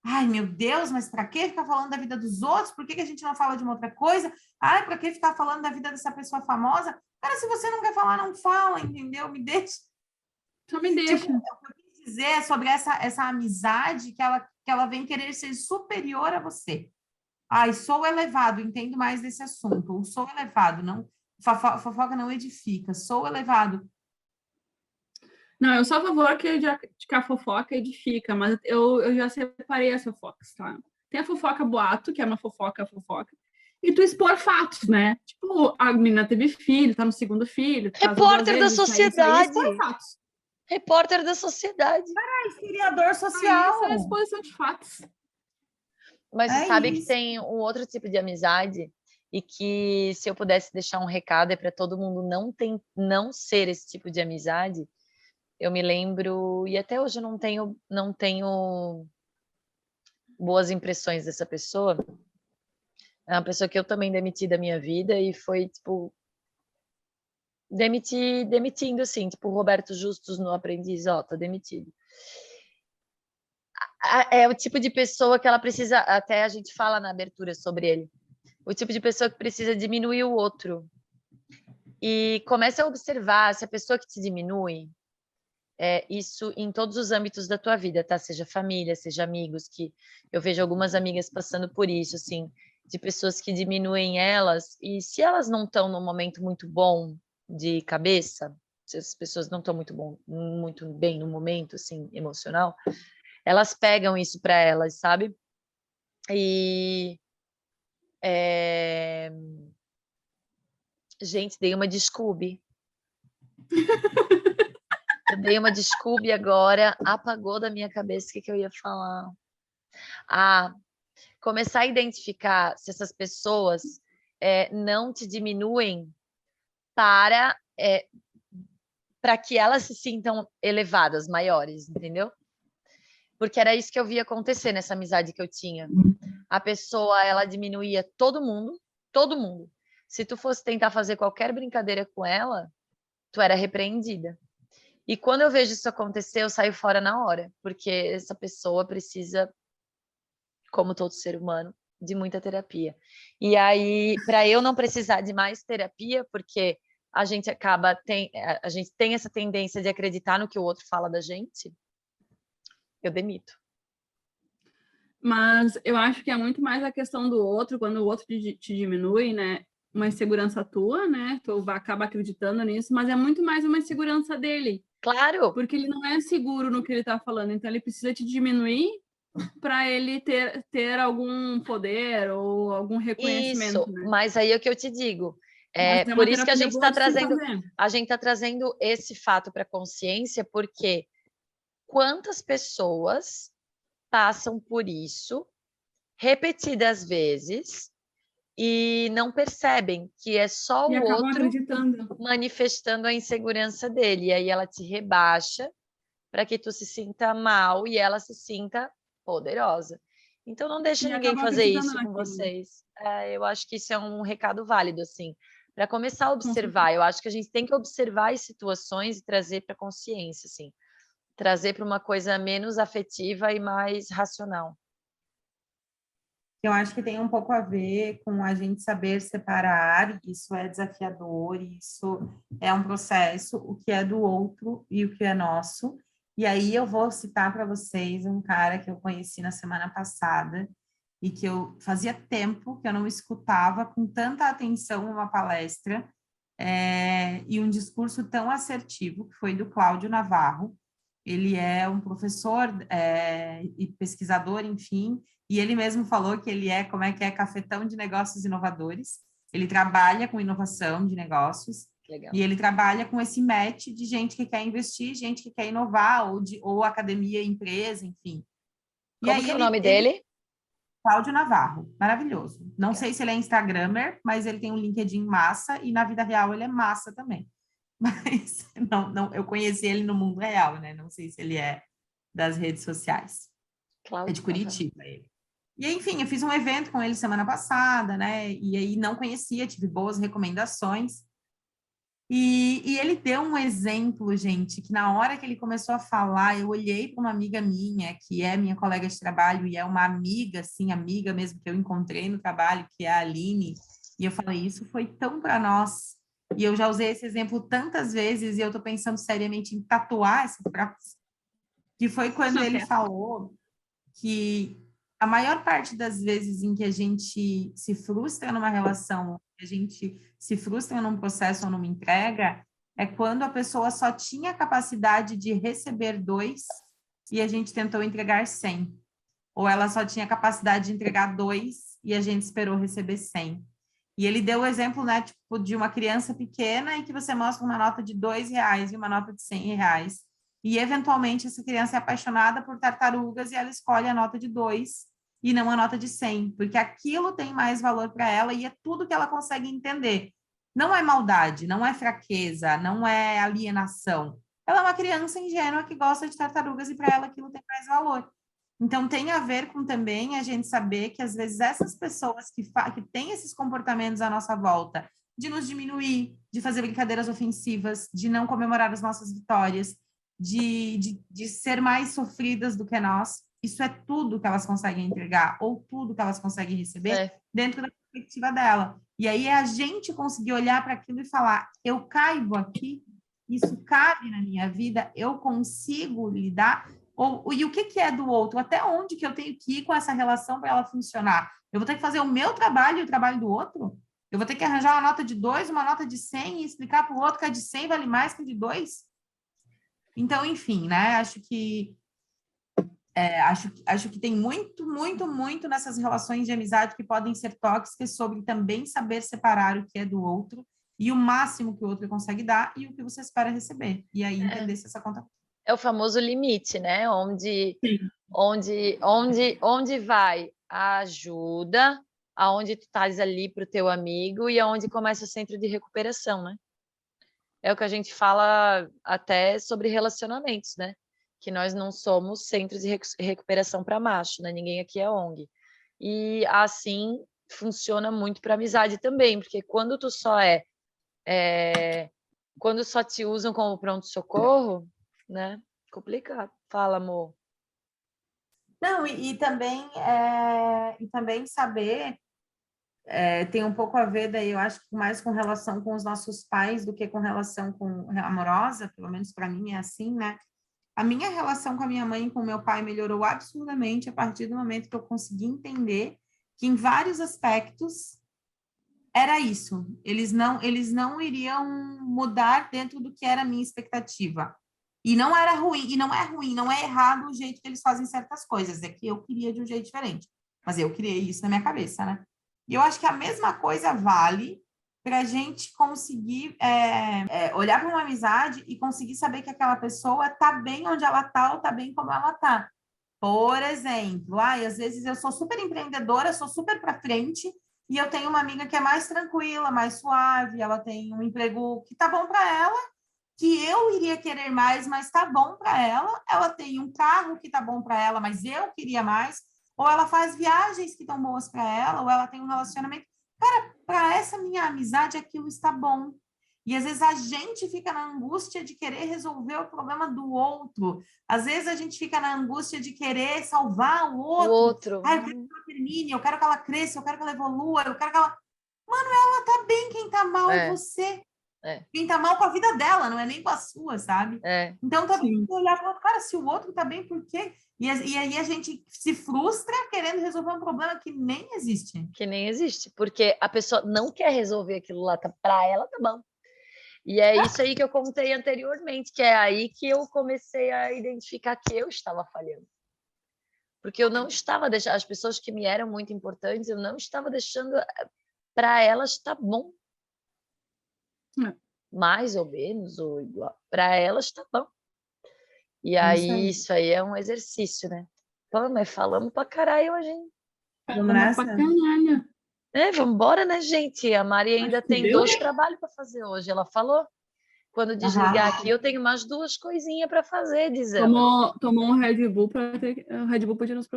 ai meu Deus, mas para que ficar falando da vida dos outros? Por que a gente não fala de uma outra coisa? Ai, para que ficar falando da vida dessa pessoa famosa? Cara, se você não quer falar, não fala, entendeu? Me deixa. Só me deixa. Tipo, o que eu quis dizer é sobre essa amizade que ela vem querer ser superior a você. Ai, sou elevado, entendo mais desse assunto. Ou sou elevado, não, fofoca não edifica. Sou elevado. Não, eu sou a favor que a fofoca edifica, mas eu já separei as fofocas, tá? Tem a fofoca boato, que é uma fofoca, e tu expor fatos, né? Tipo, a menina teve filho, tá no segundo filho. Repórter da sociedade. Isso aí, expor fatos. Repórter da sociedade. Historiador social. Isso é exposição de fatos. Mas você sabe que tem um outro tipo de amizade e que se eu pudesse deixar um recado é para todo mundo não ser esse tipo de amizade. Eu me lembro, e até hoje eu não tenho boas impressões dessa pessoa. É uma pessoa que eu também demiti da minha vida e foi, tipo, demitindo, assim, tipo, o Roberto Justus no Aprendiz, tá demitido. É o tipo de pessoa que ela precisa, até a gente fala na abertura sobre ele, o tipo de pessoa que precisa diminuir o outro. E comece a observar se a pessoa que te diminui, isso em todos os âmbitos da tua vida, tá? Seja família, seja amigos, que eu vejo algumas amigas passando por isso, assim, de pessoas que diminuem elas, e se elas não estão num momento muito bom de cabeça, se as pessoas não estão muito bem no momento, assim, emocional, elas pegam isso para elas, sabe? E gente, dei uma Scooby. Eu dei uma Scooby agora, apagou da minha cabeça o que eu ia falar. Começar a identificar se essas pessoas não te diminuem para que elas se sintam elevadas, maiores, entendeu? Porque era isso que eu via acontecer nessa amizade que eu tinha. A pessoa, ela diminuía todo mundo. Se tu fosse tentar fazer qualquer brincadeira com ela, tu era repreendida. E quando eu vejo isso acontecer, eu saio fora na hora, porque essa pessoa precisa, como todo ser humano, de muita terapia. E aí, para eu não precisar de mais terapia, porque a gente tem essa tendência de acreditar no que o outro fala da gente, eu demito. Mas eu acho que é muito mais a questão do outro, quando o outro te diminui, né? Uma insegurança tua, né? Tu acaba acreditando nisso, mas é muito mais uma insegurança dele. Claro! Porque ele não é seguro no que ele tá falando, então ele precisa te diminuir para ele ter algum poder ou algum reconhecimento. Isso, né? Mas aí é o que eu te digo. Mas é Por uma isso que a terapia gente boa está de se trazendo, fazer. a gente está trazendo esse fato para a consciência, porque quantas pessoas passam por isso repetidas vezes e não percebem que é só E o acabam outro acreditando. manifestando a insegurança dele. E aí ela te rebaixa para que tu se sinta mal e ela se sinta poderosa. Então não deixa E ninguém acabam fazer acreditando isso com naquilo. vocês. Eu acho que isso é um recado válido, assim, para começar a Com observar. Eu acho que a gente tem que observar as situações e trazer para a consciência, assim. Trazer para uma coisa menos afetiva e mais racional. Eu acho que tem um pouco a ver com a gente saber separar, isso é desafiador, isso é um processo, o que é do outro e o que é nosso. E aí eu vou citar para vocês um cara que eu conheci na semana passada e que eu fazia tempo que eu não escutava com tanta atenção uma palestra e um discurso tão assertivo, que foi do Cláudio Navarro. Ele é um professor e pesquisador, enfim, e ele mesmo falou que ele como é que é, cafetão de negócios inovadores. Ele trabalha com inovação de negócios. Legal. E ele trabalha com esse match de gente que quer investir, gente que quer inovar, ou academia, empresa, enfim. Como que é o nome dele? Cláudio Navarro, maravilhoso. Não Legal. sei se ele é Instagrammer, mas ele tem um LinkedIn massa, e na vida real ele é massa também. Mas não, eu conheci ele no mundo real, né? Não sei se ele é das redes sociais. Cláudio É de Curitiba, ele. E, enfim, eu fiz um evento com ele semana passada, né? E aí não conhecia, tive boas recomendações. E ele deu um exemplo, gente, que na hora que ele começou a falar, eu olhei para uma amiga minha, que é minha colega de trabalho, e é uma amiga, assim, amiga mesmo, que eu encontrei no trabalho, que é a Aline, e eu falei, isso foi tão para nós. E eu já usei esse exemplo tantas vezes, e eu estou pensando seriamente em tatuar essa frase, que foi quando ele falou que a maior parte das vezes em que a gente se frustra numa relação, a gente se frustra num processo ou numa entrega, é quando a pessoa só tinha capacidade de receber 2 e a gente tentou entregar 100. Ou ela só tinha capacidade de entregar 2 e a gente esperou receber 100. E ele deu o exemplo, né, tipo, de uma criança pequena e que você mostra uma nota de R$ 2 e uma nota de R$ 100. E, eventualmente, essa criança é apaixonada por tartarugas e ela escolhe a nota de 2 e não a nota de 100, porque aquilo tem mais valor para ela e é tudo que ela consegue entender. Não é maldade, não é fraqueza, não é alienação. Ela é uma criança ingênua que gosta de tartarugas e para ela aquilo tem mais valor. Então, tem a ver com também a gente saber que, às vezes, essas pessoas que têm esses comportamentos à nossa volta, de nos diminuir, de fazer brincadeiras ofensivas, de não comemorar as nossas vitórias, de ser mais sofridas do que nós, isso é tudo que elas conseguem entregar, ou tudo que elas conseguem receber dentro da perspectiva dela. E aí é a gente conseguir olhar para aquilo e falar, eu caibo aqui, isso cabe na minha vida, eu consigo lidar, e o que é do outro? Até onde que eu tenho que ir com essa relação para ela funcionar? Eu vou ter que fazer o meu trabalho e o trabalho do outro? Eu vou ter que arranjar uma nota de 2, uma nota de 100 e explicar para o outro que a de 100 vale mais que a de 2? Então, enfim, né? Acho que Acho que tem muito, muito, muito nessas relações de amizade que podem ser tóxicas sobre também saber separar o que é do outro e o máximo que o outro consegue dar e o que você espera receber. E aí entender se essa conta... É o famoso limite, né? Onde Sim. onde vai a ajuda, aonde tu estás ali para o teu amigo e aonde começa o centro de recuperação, né? É o que a gente fala até sobre relacionamentos, né? Que nós não somos centros de recuperação para macho, né? Ninguém aqui é ONG. E assim funciona muito para amizade também, porque quando tu só quando só te usam como pronto-socorro, né? Complicado. Fala, amor. Não, e também saber, tem um pouco a ver daí, eu acho que mais com relação com os nossos pais do que com relação com amorosa, pelo menos para mim é assim, né? A minha relação com a minha mãe e com o meu pai melhorou absurdamente a partir do momento que eu consegui entender que em vários aspectos era isso. Eles não iriam mudar dentro do que era a minha expectativa. E não era ruim, e não é ruim, não é errado o jeito que eles fazem certas coisas, é que eu queria de um jeito diferente. Mas eu criei isso na minha cabeça, né? E eu acho que a mesma coisa vale para a gente conseguir olhar para uma amizade e conseguir saber que aquela pessoa está bem onde ela está ou está bem como ela está. Por exemplo, às vezes eu sou super empreendedora, sou super para frente, e eu tenho uma amiga que é mais tranquila, mais suave, ela tem um emprego que tá bom para ela, que eu iria querer mais, mas tá bom para ela. Ela tem um carro que tá bom para ela, mas eu queria mais. Ou ela faz viagens que estão boas para ela, ou ela tem um relacionamento. Cara, para essa minha amizade aquilo está bom. E às vezes a gente fica na angústia de querer resolver o problema do outro. Às vezes a gente fica na angústia de querer salvar o O outro. outro. Eu quero que ela termine, eu quero que ela cresça, eu quero que ela evolua, eu quero que ela... Mano, ela tá bem, quem tá mal é você. Quem tá mal com a vida dela, não é nem com a sua, sabe? Então tá bem olhar e falar, cara, se o outro tá bem, por quê? E aí a gente se frustra querendo resolver um problema que nem existe. Que nem existe, porque a pessoa não quer resolver aquilo lá, para ela tá bom. E é isso aí que eu contei anteriormente, que é aí que eu comecei a identificar que eu estava falhando. Porque eu não estava deixando, as pessoas que me eram muito importantes, eu não estava deixando para elas tá bom. Mais ou menos, ou igual. Para elas tá bom. E aí, isso aí é um exercício, né? Pô, mas falamos pra caralho hoje, hein? Falamos pra caralho. Vamos embora, né, gente? A Mari ainda tem 2 trabalhos para fazer hoje. Ela falou. Quando desligar aqui, eu tenho mais 2 coisinhas para fazer, diz ela. Tomou um Red Bull para ter. O Red Bull podia nos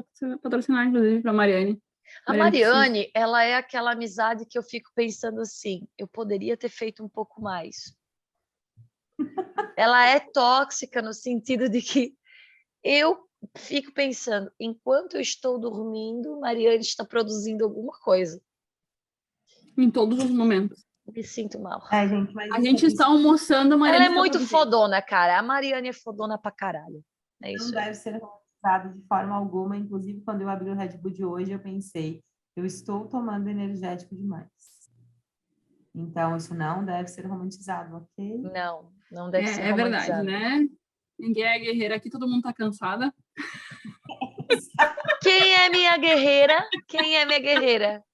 patrocinar, inclusive, para a Mariane. A Mariane, ela é aquela amizade que eu fico pensando assim, eu poderia ter feito um pouco mais. Ela é tóxica no sentido de que eu fico pensando, enquanto eu estou dormindo, Mariane está produzindo alguma coisa. Em todos os momentos. Me sinto mal. Gente, mas a gente está almoçando, a Mariane ela é muito fodona, cara. A Mariane é fodona pra caralho. É isso. Não deve ser romantizado de forma alguma. Inclusive, quando eu abri o Red Bull de hoje, eu pensei, eu estou tomando energético demais. Então, isso não deve ser romantizado, ok? Não deve ser romantizado. É verdade, né? Ninguém é guerreira aqui, todo mundo tá cansada. Quem é minha guerreira? Quem é minha guerreira?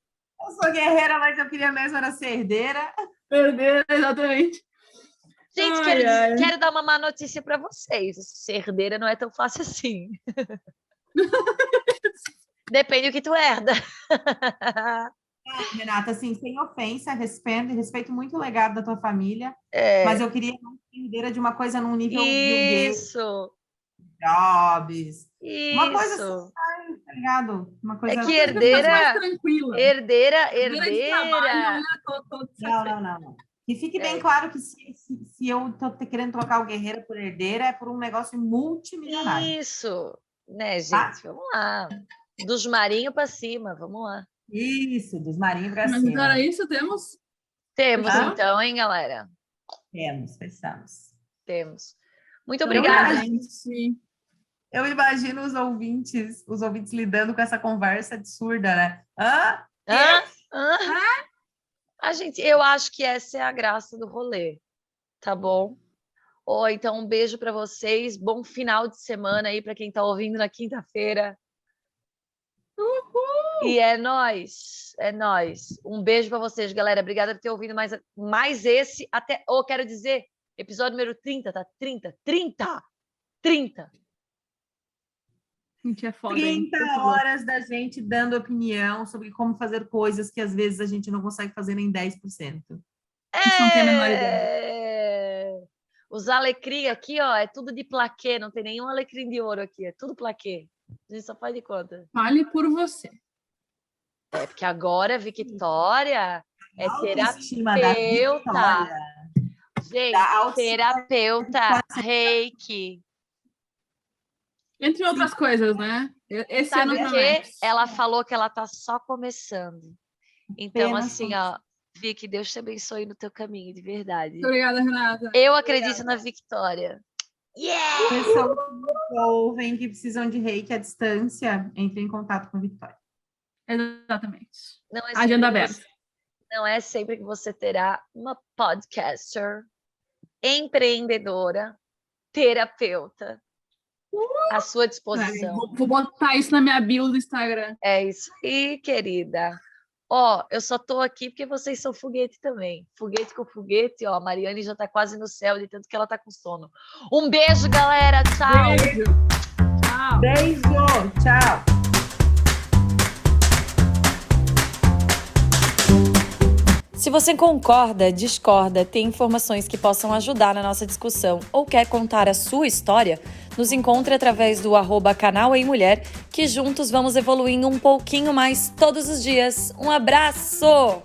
Eu sou guerreira, mas eu queria mesmo era ser herdeira. Herdeira, exatamente. Gente, quero dar uma má notícia para vocês. Ser herdeira não é tão fácil assim. Depende do que tu herda. Renata, assim, sem ofensa, respeito muito o legado da tua família, mas eu queria ser herdeira de uma coisa num nível Bill Gates, Jobs, uma coisa assim, tá ligado? Uma coisa que herdeira mais tranquila. Herdeira. Não. E fique bem claro que se eu tô querendo trocar o guerreira por herdeira, é por um negócio multimilionário. Isso, né, gente? Vamos lá. Dos marinhos para cima, vamos lá. Isso, dos marinhos para cima. Mas para isso temos? Temos, então, hein, galera? Fechamos. Temos. Muito obrigada. Eu imagino os ouvintes lidando com essa conversa absurda, né? Gente, eu acho que essa é a graça do rolê, tá bom? Então, um beijo para vocês. Bom final de semana aí para quem está ouvindo na quinta-feira. E é nóis, é nóis. Um beijo para vocês, galera. Obrigada por ter ouvido mais esse. Quero dizer, episódio número 30, tá? 30. Gente, é foda, 30 horas da gente dando opinião sobre como fazer coisas que às vezes a gente não consegue fazer nem 10%. Isso não tem a menor ideia. Os alecrim aqui, ó, é tudo de plaquê, não tem nenhum alecrim de ouro aqui, é tudo plaquê. A gente só faz de conta. Fale por você. Porque agora, Victória, é Autoestima da terapeuta. Victória. Gente, terapeuta, reiki. Entre outras coisas, né? Esse Sabe ano o quê? Ela falou que ela tá só começando. Então, Apenas assim, ó, Vicky, Deus te abençoe no teu caminho, de verdade. Muito obrigada, Renata. Eu acredito na Victória. Yeah! Pessoas que ouvem que precisam de reiki à distância, entre em contato com a Victória. Exatamente. Agenda aberta. Não é sempre que você terá uma podcaster, empreendedora, terapeuta à sua disposição. Vou botar isso na minha bio do Instagram. É isso aí, querida. Eu só tô aqui porque vocês são foguete também. Foguete com foguete, a Mariane já tá quase no céu, de tanto que ela tá com sono. Um beijo, galera. Tchau. Beijo. Tchau. Beijo. Tchau. Se você concorda, discorda, tem informações que possam ajudar na nossa discussão ou quer contar a sua história, nos encontre através do @canal Ei Mulher, que juntos vamos evoluindo um pouquinho mais todos os dias. Um abraço!